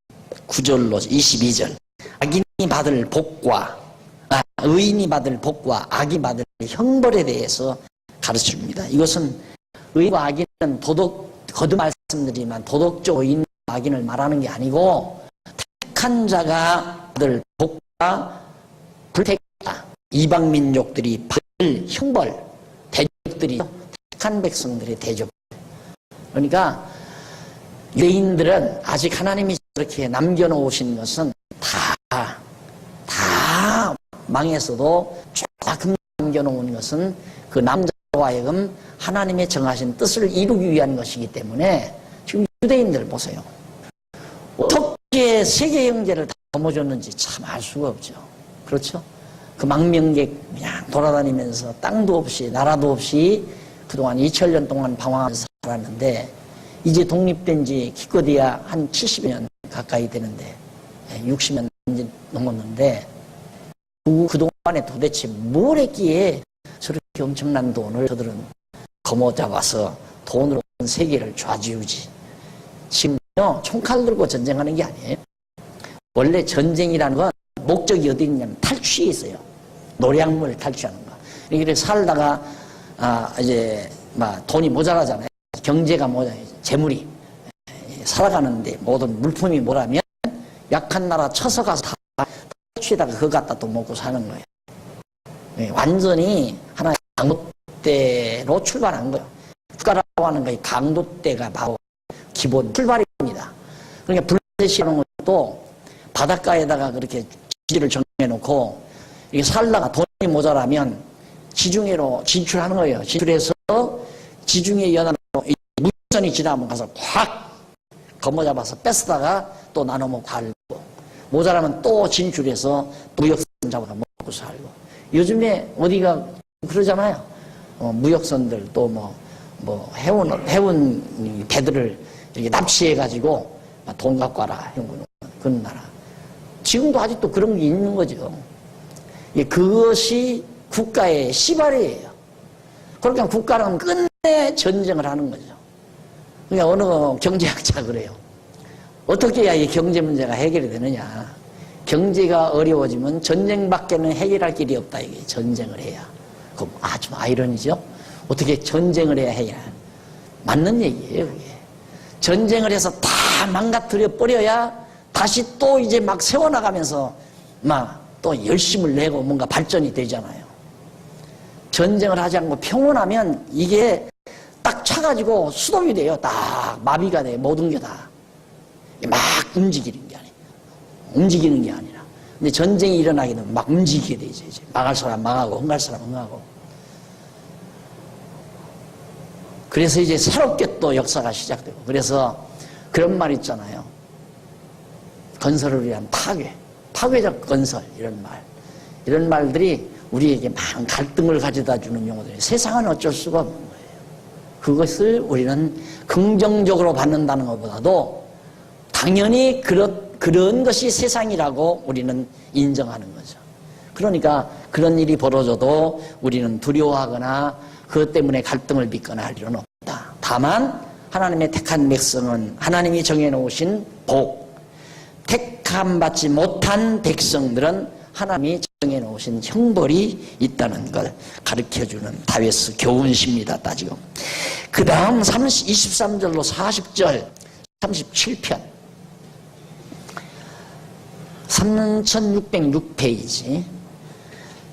A: 9절로 22절 악인이 받을 복과 의인이 받을 복과 악이 받을 형벌에 대해서 가르쳐줍니다. 이것은 의인과 악인은 거듭 말씀드리지만 도덕적 의인과 악인을 말하는 게 아니고 택한 자가 받을 복과 불택자 이방 민족들이 받을 형벌 대적들이 택한 백성들의 대적. 그러니까 유대인들은 아직 하나님이 그렇게 남겨놓으신 것은 다 망해서도 조금 남겨놓은 것은 그 남자와 하여금 하나님의 정하신 뜻을 이루기 위한 것이기 때문에 지금 유대인들 보세요. 어떻게 세계 경제를 다 넘어줬는지 참 알 수가 없죠. 그렇죠? 그 망명객 그냥 돌아다니면서 땅도 없이 나라도 없이 그동안 2000년 동안 방황하면서 살았는데 이제 독립된 지 기껏해야 한 70년 가까이 되는데 60년 넘었는데 그동안에 도대체 뭘 했기에 저렇게 엄청난 돈을 저들은 거머잡아서 돈으로 세계를 좌지우지. 지금요 총칼 들고 전쟁하는 게 아니에요. 원래 전쟁이라는 건 목적이 어디 있냐면 탈취에 있어요. 노량물 탈취하는 거. 이렇게 살다가 이제 막 돈이 모자라잖아요. 경제가 재물이 살아가는데 모든 물품이 뭐라면 약한 나라 쳐서 가서 다 탈취에다가 그거 갖다 또 먹고 사는 거예요. 네, 완전히 하나의 강도대로 출발한 거예요. 국가라고 하는 거의 강도대가 바로 기본 출발입니다. 그러니까 블레셋이라는 것도 바닷가에다가 그렇게 지지를 정해놓고 이게 살다가 돈이 모자라면 지중해로 진출하는 거예요. 진출해서 지중해 연안으로 무역선이 지나면 가서 확 거머잡아서 뺏다가 또 나눠 먹고 살고 모자라면 또 진출해서 무역선 잡아서 먹고 살고 요즘에 어디가 그러잖아요. 무역선들 또 뭐 해운 배들을 이렇게 납치해가지고 돈 갖고 와라 이런 거는 그런 나라. 지금도 아직도 그런 게 있는 거죠. 그것이 국가의 시발이에요. 그러니까 국가는 끝내 전쟁을 하는 거죠. 그러니까 어느 경제학자가 그래요. 어떻게 해야 이 경제 문제가 해결이 되느냐. 경제가 어려워지면 전쟁밖에는 해결할 길이 없다. 이게 전쟁을 해야. 그럼 아주 아이러니죠. 어떻게 전쟁을 해야 맞는 얘기예요. 그게. 전쟁을 해서 다 망가뜨려 버려야 다시 또 이제 막 세워나가면서 막 또 열심을 내고 뭔가 발전이 되잖아요. 전쟁을 하지 않고 평온하면 이게 딱 차가지고 수동이 돼요. 딱 마비가 돼. 모든 게 다. 막 움직이는 게 아니에요. 움직이는 게 아니라. 근데 전쟁이 일어나게 되면 막 움직이게 되죠. 이제 망할 사람 망하고 흥할 사람 흥하고. 그래서 이제 새롭게 또 역사가 시작되고. 그래서 그런 말 있잖아요. 건설을 위한 파괴. 파괴적 건설. 이런 말들이 우리에게 많은 갈등을 가져다 주는 용어들이에요. 세상은 어쩔 수가 없는 거예요. 그것을 우리는 긍정적으로 받는다는 것보다도 당연히 그런 것이 세상이라고 우리는 인정하는 거죠. 그러니까 그런 일이 벌어져도 우리는 두려워하거나 그것 때문에 갈등을 빚거나 할 일은 없다. 다만 하나님의 택한 백성은 하나님이 정해놓으신 복, 택함 받지 못한 백성들은 하나님이 정해놓으신 형벌이 있다는 걸 가르쳐주는 다윗의 교훈시입니다. 따지고 그 다음 23절로 40절 37편 3606페이지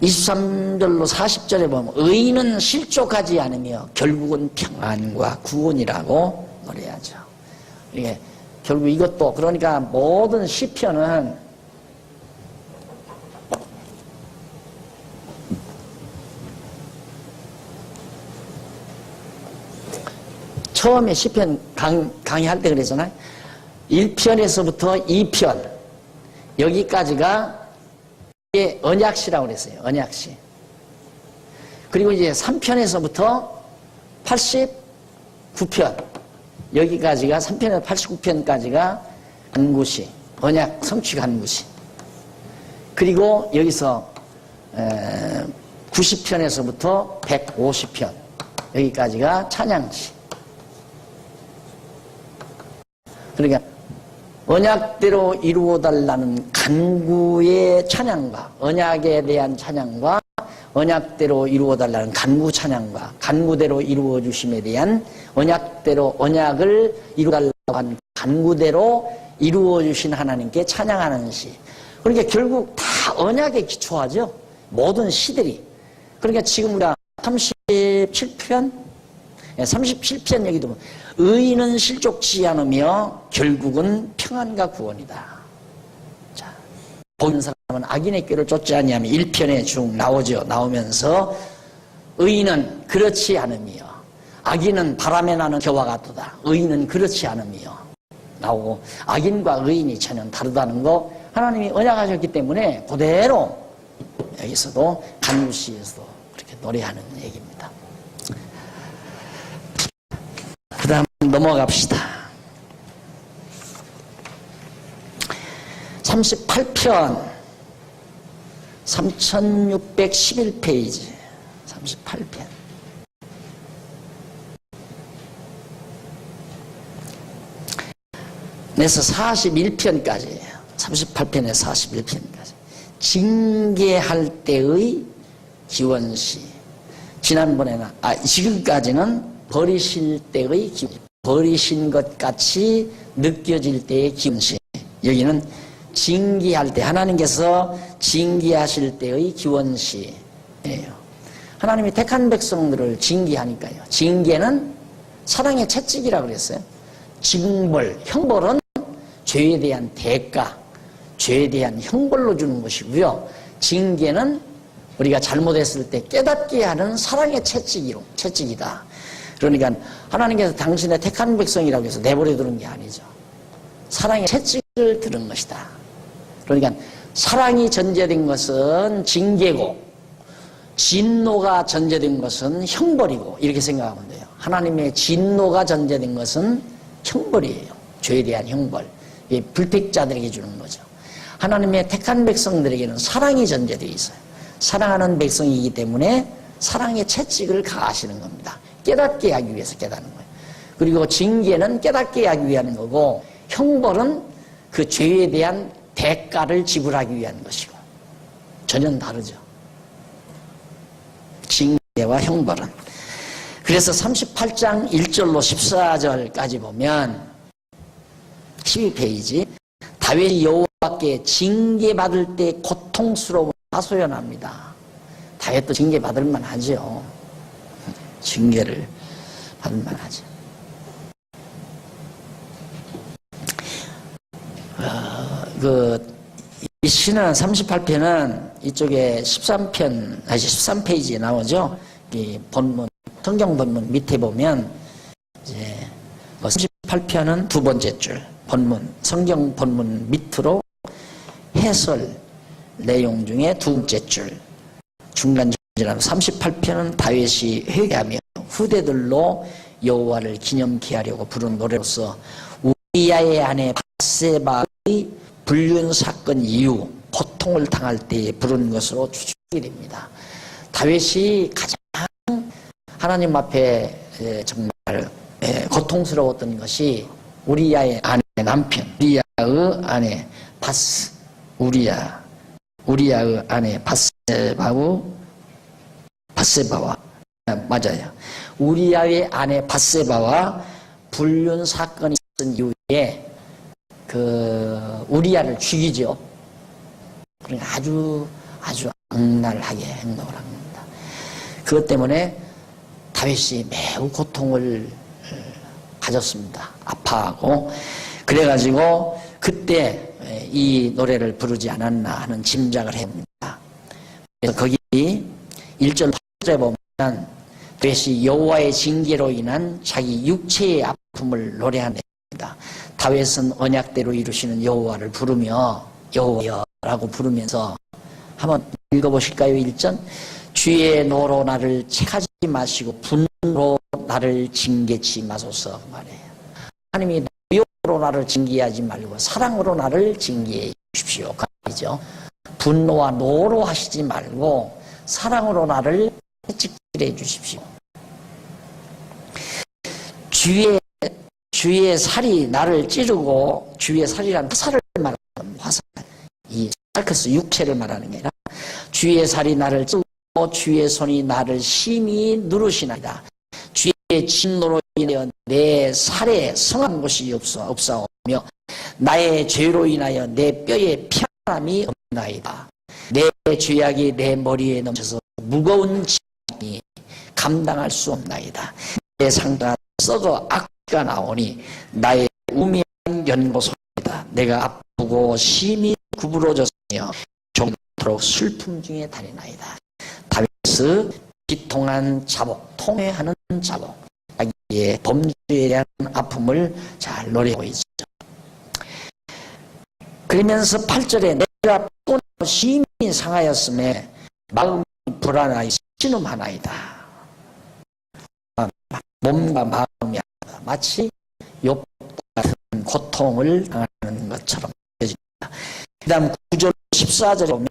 A: 23절로 40절에 보면 의인은 실족하지 않으며 결국은 평안과 구원이라고 노래하죠. 이게 결국 이것도 그러니까 모든 시편은 처음에 시편 강의할 때 그랬잖아요. 1편에서부터 2편 여기까지가 언약시라고 그랬어요. 언약시. 그리고 이제 3편에서부터 89편 여기까지가 3편에서 89편까지가 간구시, 언약 성취 간구시. 그리고 여기서 90편에서부터 150편 여기까지가 찬양시. 그러니까 언약대로 이루어달라는 간구의 찬양과 언약에 대한 찬양과 언약대로 이루어달라는 간구 찬양과 간구대로 이루어주심에 대한 언약대로 언약을 이루어달라고 한 간구대로 이루어주신 하나님께 찬양하는 시. 그러니까 결국 다 언약에 기초하죠. 모든 시들이. 그러니까 지금 우리가 37편 37편 여기도 의인은 실족치 않으며 결국은 평안과 구원이다. 자, 보는 사람은 악인의 꾀를 쫓지 아니하며 1편에 쭉 나오죠. 나오면서 의인은 그렇지 않으며 악인은 바람에 나는 겨와 같도다. 의인은 그렇지 않으며 나오고 악인과 의인이 전혀 다르다는 거 하나님이 언약하셨기 때문에 그대로 여기서도 간구시에서도 그렇게 노래하는 얘기입니다. 그 다음 넘어갑시다. 38편 3611페이지 38편 그래서 41편까지 38편에 41편까지 징계할 때의 기원시. 지난번에는 지금까지는 버리실 때의 기원, 버리신 것 같이 느껴질 때의 기원시. 여기는 징계할 때 하나님께서 징계하실 때의 기원시예요. 하나님이 택한 백성들을 징계하니까요. 징계는 사랑의 채찍이라고 그랬어요. 징벌, 형벌은 죄에 대한 대가, 죄에 대한 형벌로 주는 것이고요. 징계는 우리가 잘못했을 때 깨닫게 하는 사랑의 채찍이다. 그러니까 하나님께서 당신의 택한 백성이라고 해서 내버려 두는 게 아니죠. 사랑의 채찍을 들은 것이다. 그러니까 사랑이 전제된 것은 징계고 진노가 전제된 것은 형벌이고 이렇게 생각하면 돼요. 하나님의 진노가 전제된 것은 형벌이에요. 죄에 대한 형벌. 불택자들에게 주는 거죠. 하나님의 택한 백성들에게는 사랑이 전제되어 있어요. 사랑하는 백성이기 때문에 사랑의 채찍을 가하시는 겁니다. 깨닫게 하기 위해서 깨닫는 거예요. 그리고 징계는 깨닫게 하기 위한 거고 형벌은 그 죄에 대한 대가를 지불하기 위한 것이고 전혀 다르죠. 징계와 형벌은. 그래서 38장 1절로 14절까지 보면 12페이지 다윗이 여호와께 징계받을 때 고통스러움을 하소연합니다. 다윗도 징계받을 만하죠. 징계를 받을 만하죠. 이 시는 38편은 이쪽에 13페이지에 나오죠. 이 본문, 성경 본문 밑에 보면 이제 38편은 두 번째 줄 본문, 성경 본문 밑으로 해설 내용 중에 두 번째 줄 중간 줄이라면 38편은 다윗이 회개하며 후대들로 여호와를 기념케 하려고 부른 노래로서 우리야의 아내 밧세바의 불륜 사건 이후 고통을 당할 때 부른 것으로 추측이 됩니다. 다윗이 가장 하나님 앞에 정말 고통스러웠던 것이 우리야의 아내 남편, 우리야의 아내 우리야의 아내 밧세바와 맞아요. 우리야의 아내 밧세바와 불륜 사건이 있은 이후에 우리야를 죽이죠. 그러니까 아주 악랄하게 행동을 합니다. 그것 때문에 다윗이 매우 고통을 가졌습니다. 아파하고 그래가지고 그때 이 노래를 부르지 않았나 하는 짐작을 해봅니다. 그래서 거기 1절 8절에 보면 다윗이 여호와의 징계로 인한 자기 육체의 아픔을 노래합니다. 다윗은 언약대로 이루시는 여호와를 부르며 여호와여라고 부르면서 한번 읽어보실까요? 1절 주의 노로 나를 책하지 마시고 분노로 나를 징계치 마소서 말해요. 하나님이 노로 나를 징계하지 말고 사랑으로 나를 징계해 주십시오. 그죠? 분노와 노로 하시지 말고 사랑으로 나를 채찍질해 주십시오. 주의 살이 나를 찌르고 주의 살이란 화살을 말하는 화살. 이 살크스 육체를 말하는 게 아니라 주의 살이 나를 찌르고 주의 손이 나를 심히 누르시나이다. 주의 진노로 인하여 내 살에 성한 곳이 없사오며 나의 죄로 인하여 내 뼈에 편함이 없나이다. 내 죄악이 내 머리에 넘쳐서 무거운 짐이 감당할 수 없나이다. 내 상처가 썩어 악가 나오니 나의 우미한 연고소이다. 내가 아프고 심히 구부러졌으며 종토록 슬픔 중에 다니나이다. 다윗의 비통한 자복, 통회하는 자복, 자기의 범죄에 대한 아픔을 잘 노래하고 있죠. 그러면서 8절에 내가 또 심히 상하였음에 마음이 불안하여 신음하나이다. 몸과 마음이 마치 욥 같은 고통을 당하는 것처럼 느껴집니다. 그 다음 9절 14절에 보면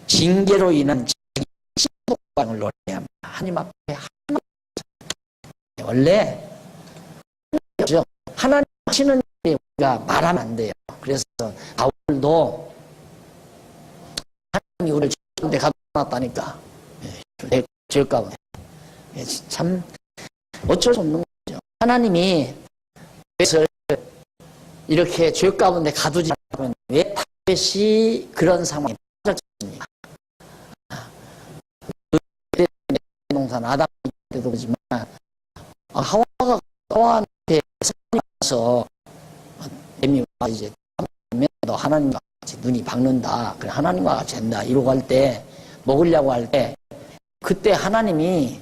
A: 징계로 인한 자기 신복방을 노래합니다. 하나님 앞에 원래 하나님 하시는 일에 우리가 말하면 안 돼요. 그래서 바울도 하나님이 우리를 죄 가운데 가둬놨다니까 죄 가운데 참 어쩔 수 없는 거죠. 하나님이 그래서 이렇게 죄 가운데 가두지 않으면 왜 다윗이 그런 상황에 빠졌습니까? 농산 아담 때도 그렇지만 하와한테 사람이 와서 뱀이 와 이제 너 하나님과 같이 눈이 박는다. 그래 하나님과 같이 된다. 이러고 할 때 먹으려고 할 때 그때 하나님이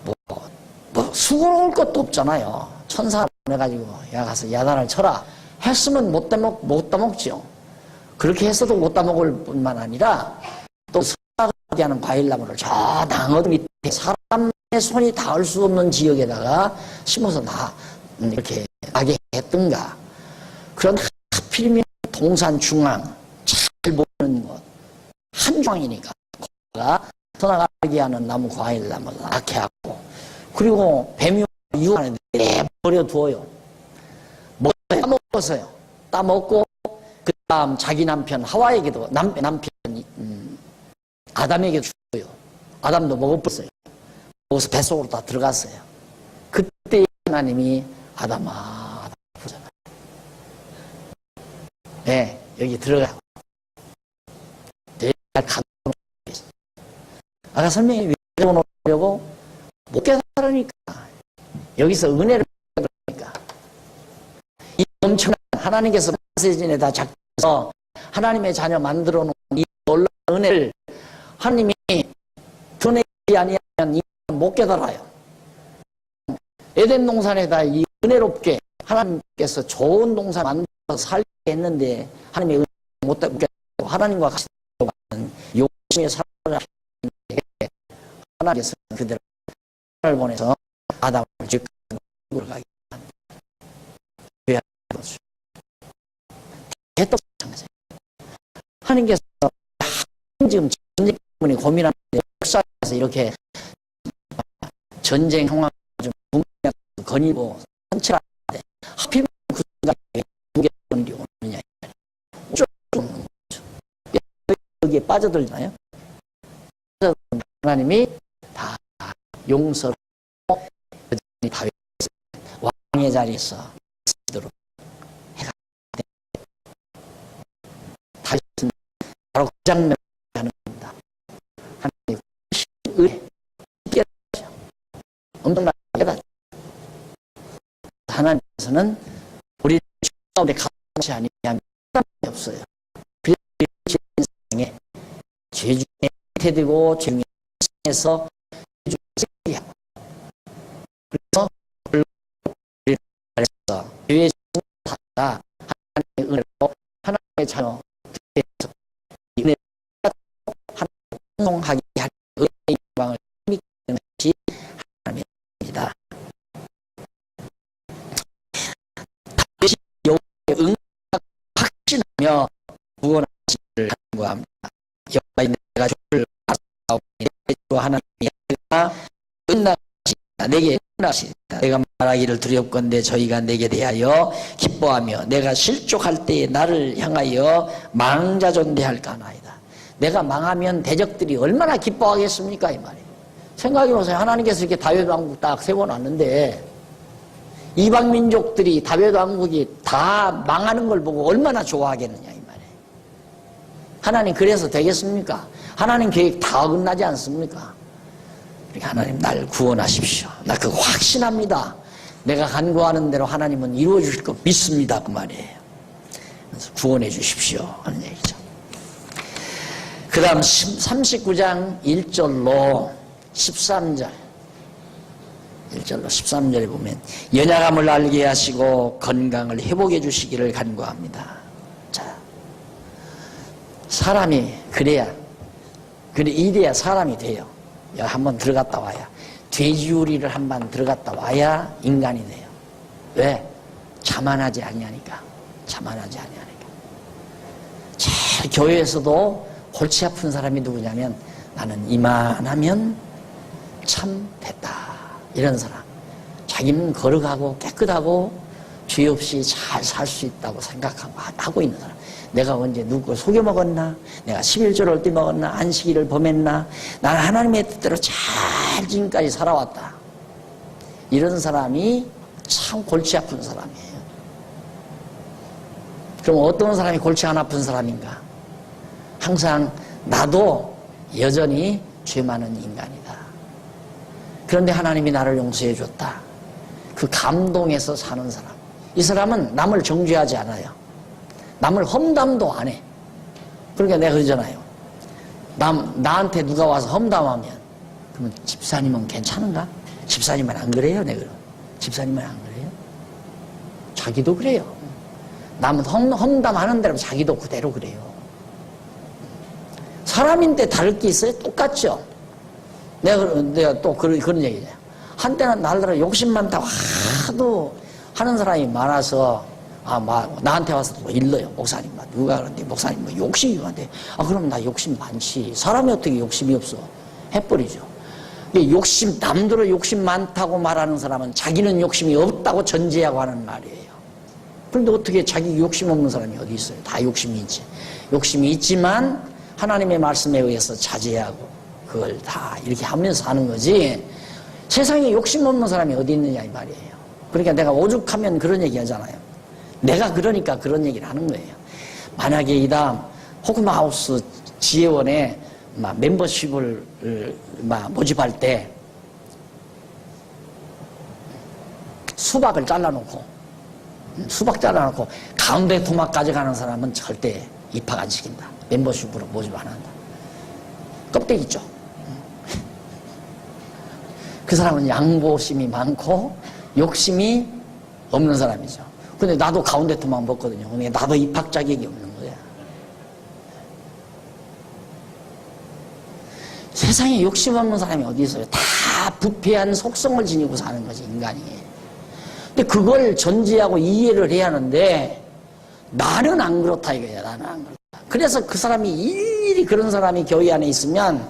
A: 뭐 수고할 것도 없잖아요. 천사 보내가지고 야 가서 야단을 쳐라 했으면 못 따먹죠. 그렇게 했어도 못 따먹을 뿐만 아니라 또 수학하게 하는 과일나무를 저 나무 밑에 사람의 손이 닿을 수 없는 지역에다가 심어서 이렇게 나게 했던가. 그런 하필이면 동산 중앙 잘 보이는 곳 한중앙이니까 거기가 떠나가게 하는 나무 과일나무를 낳게 하고 그리고 뱀이 유한에 내버려 두어요. 따먹었어요. 따먹고 그 다음 자기 남편 하와에게도 남편 아담에게 주어요. 아담도 먹어버렸어요. 거기서 뱃속으로 다 들어갔어요. 그때 하나님이 아담아 보잖아요. 네, 여기 들어가고 아까 설명이 왜 놓으려고 못 깨달으니까 여기서 은혜를 깨달으니까 이 엄청난 하나님께서 메시지에다 작해서 하나님의 자녀 만들어 놓은 이 놀라운 은혜를 하나님이 드러내지 아니하면 못 깨달아요. 에덴 동산에다 이 은혜롭게 하나님께서 좋은 동산 만들어서 살게 했는데 하나님의 은혜 못 깨달고 하나님과 같이 들어가는 욕심에 살아가는데 하나님께서 그대로 를 보내서 아담을 죽으러 가게 합니다. 왜 개떡 마찬가지예요. 하나님께서 지금 전쟁 때문에 고민하는데 역사에서 이렇게 전쟁 상황을 좀 거닐고 산책하는데 하필 그 순간에 무게론이 오느냐 여기에 빠져들잖아요. 하나님이 다 용서로 다윗 왕의 자리에서 쓰도록 해가 다윗은 바로 그 장면을 하는 겁니다. 하나님의 의에 깨닫죠. 엄청나게 깨닫죠. 하나님께서 하나님께서는 우리 가운데 가치 아니면 사람이 없어요. 그래서 인생에 죄 중에 태되고 죄 중에서 그래서 그래서 죄의 다 하나님의 은혜로 하나님의 자녀 은혜로 하나님하게 하는 은혜의 영광을 힘입는 것이 하나님입니다. 다윗이 여호와의 응답을 확신하며 구원하시기를 간구합니다. 여호와의 내가 주를 알아오니 하나님이 내가 은나시다 내게 은나시다 내가 말하기를 두렵건대 저희가 내게 대하여 기뻐하며 내가 실족할 때에 나를 향하여 망자존대할까 하나이다. 내가 망하면 대적들이 얼마나 기뻐하겠습니까 이 말이에요. 생각해보세요. 하나님께서 이렇게 다윗 왕국 딱 세워놨는데 이방 민족들이 다윗 왕국이 다 망하는 걸 보고 얼마나 좋아하겠느냐 이 말이에요. 하나님 그래서 되겠습니까? 하나님 계획 다 어긋나지 않습니까? 하나님 날 구원하십시오. 나 그거 확신합니다. 내가 간구하는 대로 하나님은 이루어 주실 거 믿습니다 그 말이에요. 그래서 구원해 주십시오 하는 얘기죠. 그 다음 39장 1절로 13절 1절로 13절에 보면 연약함을 알게 하시고 건강을 회복해 주시기를 간구합니다. 자, 사람이 이래야 사람이 돼요. 한번 들어갔다 와야 돼지우리를 한번 들어갔다 와야 인간이 돼요. 왜? 자만하지 아니하니까. 제일 교회에서도 골치 아픈 사람이 누구냐면 나는 이만하면 참 됐다 이런 사람. 자기는 거룩하고 깨끗하고 죄 없이 잘 살 수 있다고 생각하고 있는 사람. 내가 언제 누구 속여먹었나? 내가 11조를 띠먹었나? 안식일을 범했나? 나는 하나님의 뜻대로 잘 지금까지 살아왔다. 이런 사람이 참 골치 아픈 사람이에요. 그럼 어떤 사람이 골치 안 아픈 사람인가? 항상 나도 여전히 죄 많은 인간이다. 그런데 하나님이 나를 용서해 줬다. 그 감동에서 사는 사람. 이 사람은 남을 정죄하지 않아요. 남을 험담도 안 해. 그러니까 내가 그러잖아요. 나한테 누가 와서 험담하면 그러면 집사님은 괜찮은가? 집사님은 안 그래요? 내가 집사님은 안 그래요? 자기도 그래요. 남은 험담하는 대로 자기도 그대로 그래요. 사람인데 다를 게 있어요? 똑같죠? 내가 또 그런 얘기죠. 한때는 날더러 욕심 많다고 하도 하는 사람이 많아서 나한테 와서 뭐 일러요. 목사님, 누가 그런데 목사님 뭐 욕심이 많대. 그럼 나 욕심 많지. 사람이 어떻게 욕심이 없어? 해버리죠. 남들은 욕심 많다고 말하는 사람은 자기는 욕심이 없다고 전제하고 하는 말이에요. 그런데 어떻게 자기 욕심 없는 사람이 어디 있어요? 다 욕심이 있지. 욕심이 있지만 하나님의 말씀에 의해서 자제하고 그걸 다 이렇게 하면서 사는 거지. 세상에 욕심 없는 사람이 어디 있느냐 이 말이에요. 그러니까 내가 오죽하면 그런 얘기 하잖아요. 내가 그러니까 그런 얘기를 하는 거예요. 만약에 이 다음 호금하우스 지혜원에 멤버십을 모집할 때 수박을 잘라놓고 가운데 토막 가져가는 사람은 절대 입학 안 시킨다. 멤버십으로 모집 안 한다. 껍데기 있죠. 그 사람은 양보심이 많고 욕심이 없는 사람이죠. 근데 나도 가운데 토막 먹거든요. 근데 나도 입학 자격이 없는 거야. 세상에 욕심 없는 사람이 어디 있어요? 다 부패한 속성을 지니고 사는 거지, 인간이. 근데 그걸 전제하고 이해를 해야 하는데 나는 안 그렇다 이거야. 나는 안 그렇다. 그래서 그 사람이 일일이 그런 사람이 교회 안에 있으면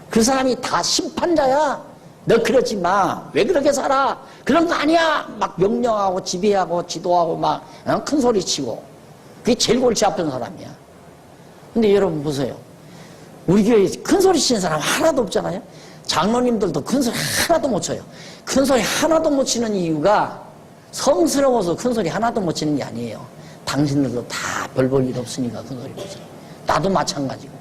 A: 그 사람이 다 심판자야. 너 그러지 마. 왜 그렇게 살아? 그런 거 아니야. 막 명령하고 지배하고 지도하고 막 큰 소리 치고. 그게 제일 골치 아픈 사람이야. 근데 여러분 보세요. 우리 교회에 큰 소리 치는 사람 하나도 없잖아요. 장로님들도 큰 소리 하나도 못 쳐요. 큰 소리 하나도 못 치는 이유가 성스러워서 큰 소리 하나도 못 치는 게 아니에요. 당신들도 다 별 볼 일 없으니까 큰 소리 못 쳐요. 나도 마찬가지고.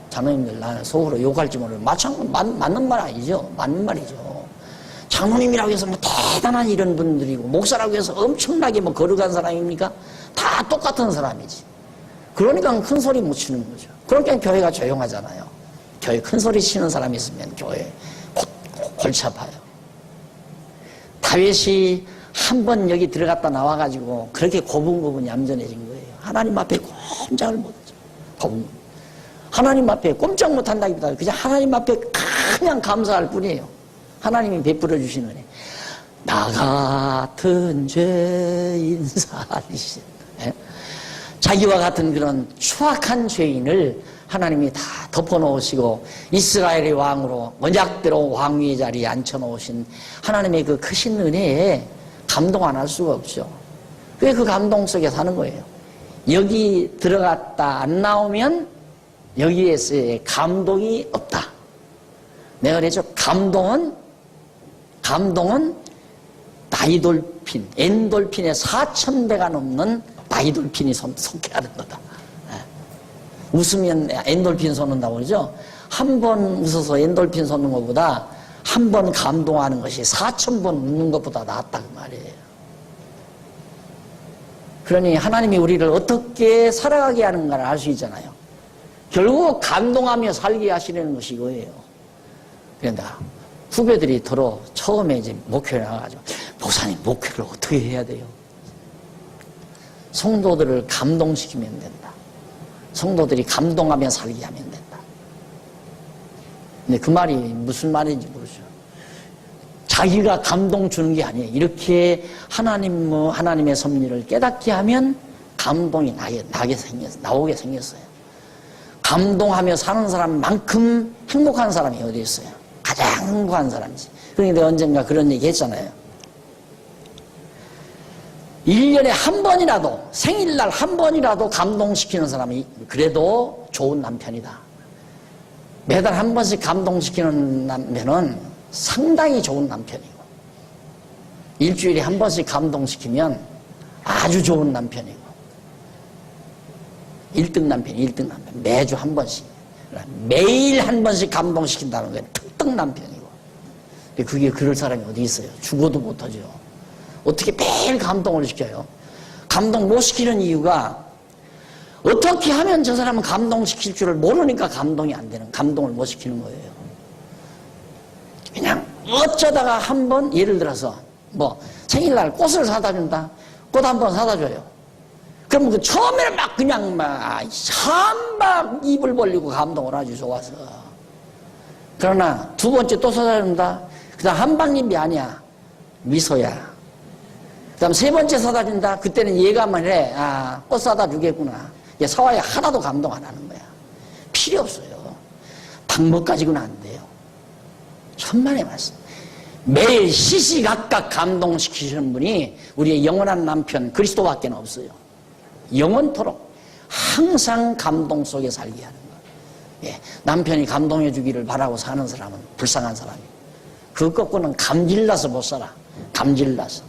A: 장로님들 나는 속으로 욕할지 모르고 맞는 말 아니죠. 맞는 말이죠. 장로님이라고 해서 뭐 대단한 이런 분들이고, 목사라고 해서 엄청나게 뭐 거룩한 사람입니까? 다 똑같은 사람이지. 그러니까 큰 소리 못 치는 거죠. 그러니까 교회가 조용하잖아요. 교회 큰 소리 치는 사람이 있으면 교회 골치 아파요. 다윗이 한 번 여기 들어갔다 나와가지고 그렇게 고분고분 얌전해진 거예요. 하나님 앞에 꼼짝을 못하죠. 고분고분. 하나님 앞에 꼼짝 못한다기보다 그냥 하나님 앞에 그냥 감사할 뿐이에요. 하나님이 베풀어 주시는 은혜. 나 같은 죄인 살리신, 자기와 같은 그런 추악한 죄인을 하나님이 다 덮어놓으시고 이스라엘의 왕으로 언약대로 왕위의 자리에 앉혀놓으신 하나님의 그 크신 은혜에 감동 안 할 수가 없죠. 왜 그 감동 속에 사는 거예요? 여기 들어갔다 안 나오면 여기에서의 감동이 없다. 내가 그랬죠. 감동은 나이돌핀, 엔돌핀의 4,000배가 넘는 나이돌핀이 속해 하는 거다. 웃으면 엔돌핀 솟는다고 그러죠. 한 번 웃어서 엔돌핀 솟는 것보다 한 번 감동하는 것이 4,000번 웃는 것보다 낫다 그 말이에요. 그러니 하나님이 우리를 어떻게 살아가게 하는가를 알 수 있잖아요. 결국 감동하며 살게 하시려는 것이 이거예요. 그러니까 후배들이 더러 처음에 이제 목회를 나가가지고 목사님 목회를 어떻게 해야 돼요? 성도들을 감동시키면 된다. 성도들이 감동하며 살게 하면 된다. 근데 그 말이 무슨 말인지 모르죠. 자기가 감동 주는 게 아니에요. 이렇게 하나님의 섭리를 깨닫게 하면 감동이 나오게 생겼어요. 감동하며 사는 사람만큼 행복한 사람이 어디 있어요? 가장 행복한 사람이지. 그런데 언젠가 그런 얘기 했잖아요. 1년에 한 번이라도, 생일날 한 번이라도 감동시키는 사람이 그래도 좋은 남편이다. 매달 한 번씩 감동시키는 남편은 상당히 좋은 남편이고, 일주일에 한 번씩 감동시키면 아주 좋은 남편이고, 1등 남편. 매주 한 번씩. 매일 한 번씩 감동시킨다는 건 특등 남편이고. 그게 그럴 사람이 어디 있어요? 죽어도 못하죠. 어떻게 매일 감동을 시켜요? 감동 못 시키는 이유가 어떻게 하면 저 사람은 감동시킬 줄을 모르니까 감동을 못 시키는 거예요. 그냥 어쩌다가 한 번 예를 들어서 뭐 생일날 꽃을 사다 준다. 꽃 한 번 사다 줘요. 그러면 그 처음에는 막 그냥 한박 입을 벌리고 감동을 아주 좋아서. 그러나 두 번째 또 사다 준다. 그 다음 한박입이 아니야. 미소야. 그 다음 세 번째 사다 준다. 그때는 예감을 해. 아, 꽃 사다 주겠구나. 얘 사와야 하나도 감동 안 하는 거야. 필요 없어요. 방법 가지고는 안 돼요. 천만의 말씀. 매일 시시각각 감동시키시는 분이 우리의 영원한 남편 그리스도밖에 없어요. 영원토록 항상 감동 속에 살게 하는 거예요. 예, 남편이 감동해 주기를 바라고 사는 사람은 불쌍한 사람이에요. 그거 갖고는 감질나서 못 살아. 감질나서.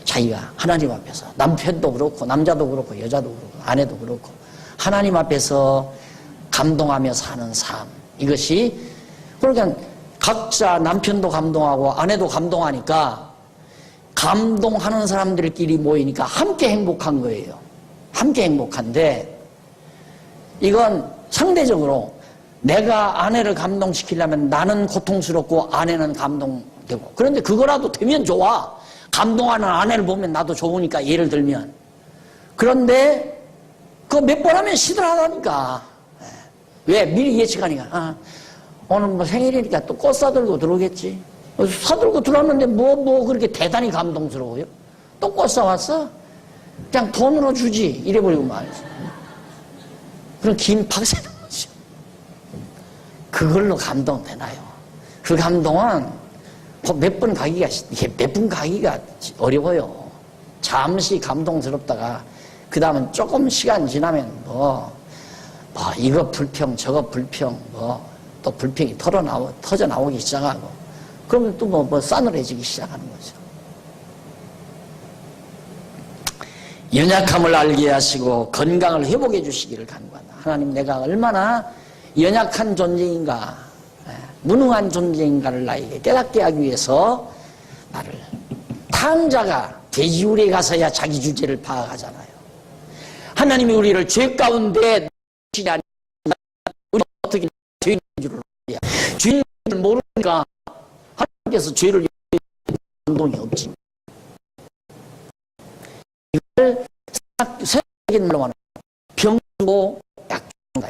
A: 자기가 하나님 앞에서 남편도 그렇고 남자도 그렇고 여자도 그렇고 아내도 그렇고 하나님 앞에서 감동하며 사는 삶, 이것이 그러니까 각자 남편도 감동하고 아내도 감동하니까 감동하는 사람들끼리 모이니까 함께 행복한 거예요. 함께 행복한데 이건 상대적으로 내가 아내를 감동시키려면 나는 고통스럽고 아내는 감동되고, 그런데 그거라도 되면 좋아. 감동하는 아내를 보면 나도 좋으니까, 예를 들면. 그런데 그거 몇 번 하면 시들하다니까. 왜? 미리 예측하니까. 오늘 뭐 생일이니까 또 꽃 사들고 들어오겠지. 사들고 들어왔는데 뭐 그렇게 대단히 감동스러워요? 또 꽃 사왔어? 그냥 돈으로 주지. 이래버리고 말이지. 그럼 긴 박새는 거죠. 그걸로 감동되나요? 그 감동은 몇 번 가기가 어려워요. 잠시 감동스럽다가 그 다음은 조금 시간 지나면 이거 불평 저거 불평 또 불평이 터져 나오기 시작하고, 그러면 또 싸늘해지기 시작하는 거죠. 연약함을 알게 하시고 건강을 회복해 주시기를 간구한다. 하나님, 내가 얼마나 연약한 존재인가. 무능한 존재인가를 나에게 깨닫게 하기 위해서 나를 탕자가 돼지우리에 가서야 자기 주제를 파악하잖아요. 하나님이 우리를 죄 가운데 우리 어떻게 죄인 줄을 몰라요. 죄인을 모르니까 하나님께서 죄를 감동이 없지. 이걸 생각인 말로 말하면 병 주고 약 주고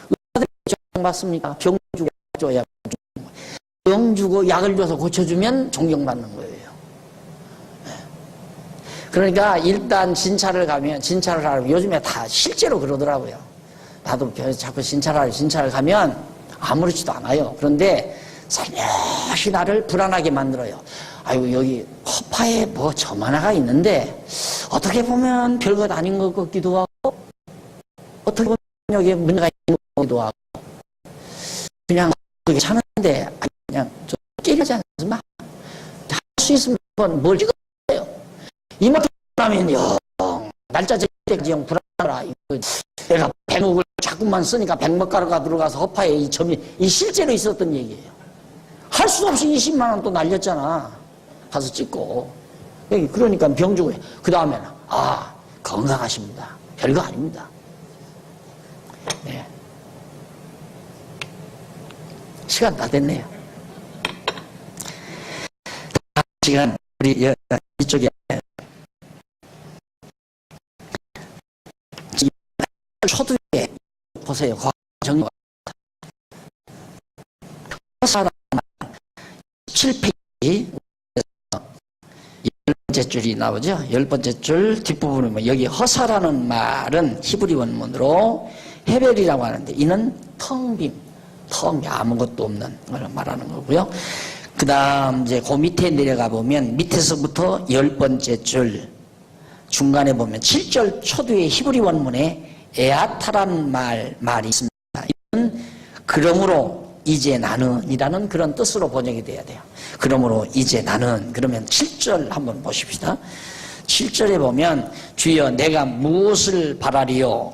A: 의사들이 존경받습니까? 병 주고 약 줘야 병 주고 약을 줘서 고쳐주면 존경받는 거예요. 그러니까 일단 진찰을 가면 진찰을 하라고 요즘에 다 실제로 그러더라고요. 나도 자꾸 진찰을 가면 아무렇지도 않아요. 그런데 살며시 나를 불안하게 만들어요. 아이고 여기 허파에 뭐 점 하나가 있는데 어떻게 보면 별것 아닌 것 같기도 하고 어떻게 보면 여기에 문제가 있는 것 같기도 하고 그냥 그게 차는데 그냥 좀 깨려지 않으면 할 수 있으면 뭘 찍어요. 이마트 하면요 날짜 제때까지 영 불안하라. 내가 백목을 자꾸만 쓰니까 백목가루가 들어가서 허파에 이 점이 이 실제로 있었던 얘기예요. 할 수 없이 20만 원 또 날렸잖아. 가서 찍고. 그러니까 병 주고 그 다음에는 건강하십니다. 별거 아닙니다. 네. 시간 다 됐네요. 시간 우리 이쪽에 초두에 보세요. 정리가 17페이지 10번째 줄이 나오죠. 10번째 줄 뒷부분에 보면 여기 허사라는 말은 히브리 원문으로 헤벨이라고 하는데 이는 텅 아무것도 없는 걸 말하는 거고요. 그 다음 이제 그 밑에 내려가 보면 밑에서부터 10번째 줄 중간에 보면 7절 초두의 히브리 원문에 에아타란 말이 있습니다. 이는 그러므로 이제 나는 이라는 그런 뜻으로 번역이 돼야 돼요. 그러므로 이제 나는 그러면 7절 한번 보십시다. 7절에 보면 주여 내가 무엇을 바라리요.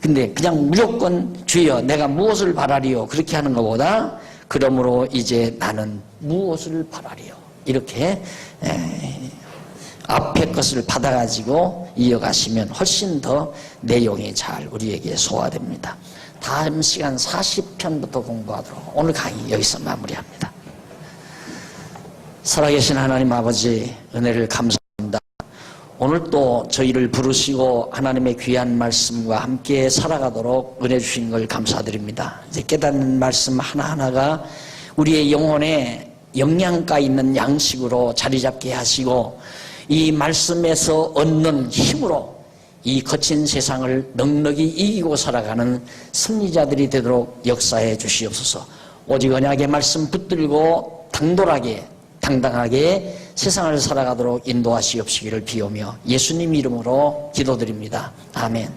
A: 근데 그냥 무조건 주여 내가 무엇을 바라리요 그렇게 하는 것보다 그러므로 이제 나는 무엇을 바라리요 이렇게 앞에 것을 받아가지고 이어가시면 훨씬 더 내용이 잘 우리에게 소화됩니다. 다음 시간 40편부터 공부하도록 오늘 강의 여기서 마무리합니다. 살아계신 하나님 아버지 은혜를 감사합니다. 오늘 또 저희를 부르시고 하나님의 귀한 말씀과 함께 살아가도록 은혜 주신 걸 감사드립니다. 이제 깨닫는 말씀 하나하나가 우리의 영혼에 영양가 있는 양식으로 자리 잡게 하시고 이 말씀에서 얻는 힘으로 이 거친 세상을 넉넉히 이기고 살아가는 승리자들이 되도록 역사해 주시옵소서. 오직 언약의 말씀 붙들고 당당하게 세상을 살아가도록 인도하시옵시기를 비오며 예수님 이름으로 기도드립니다. 아멘.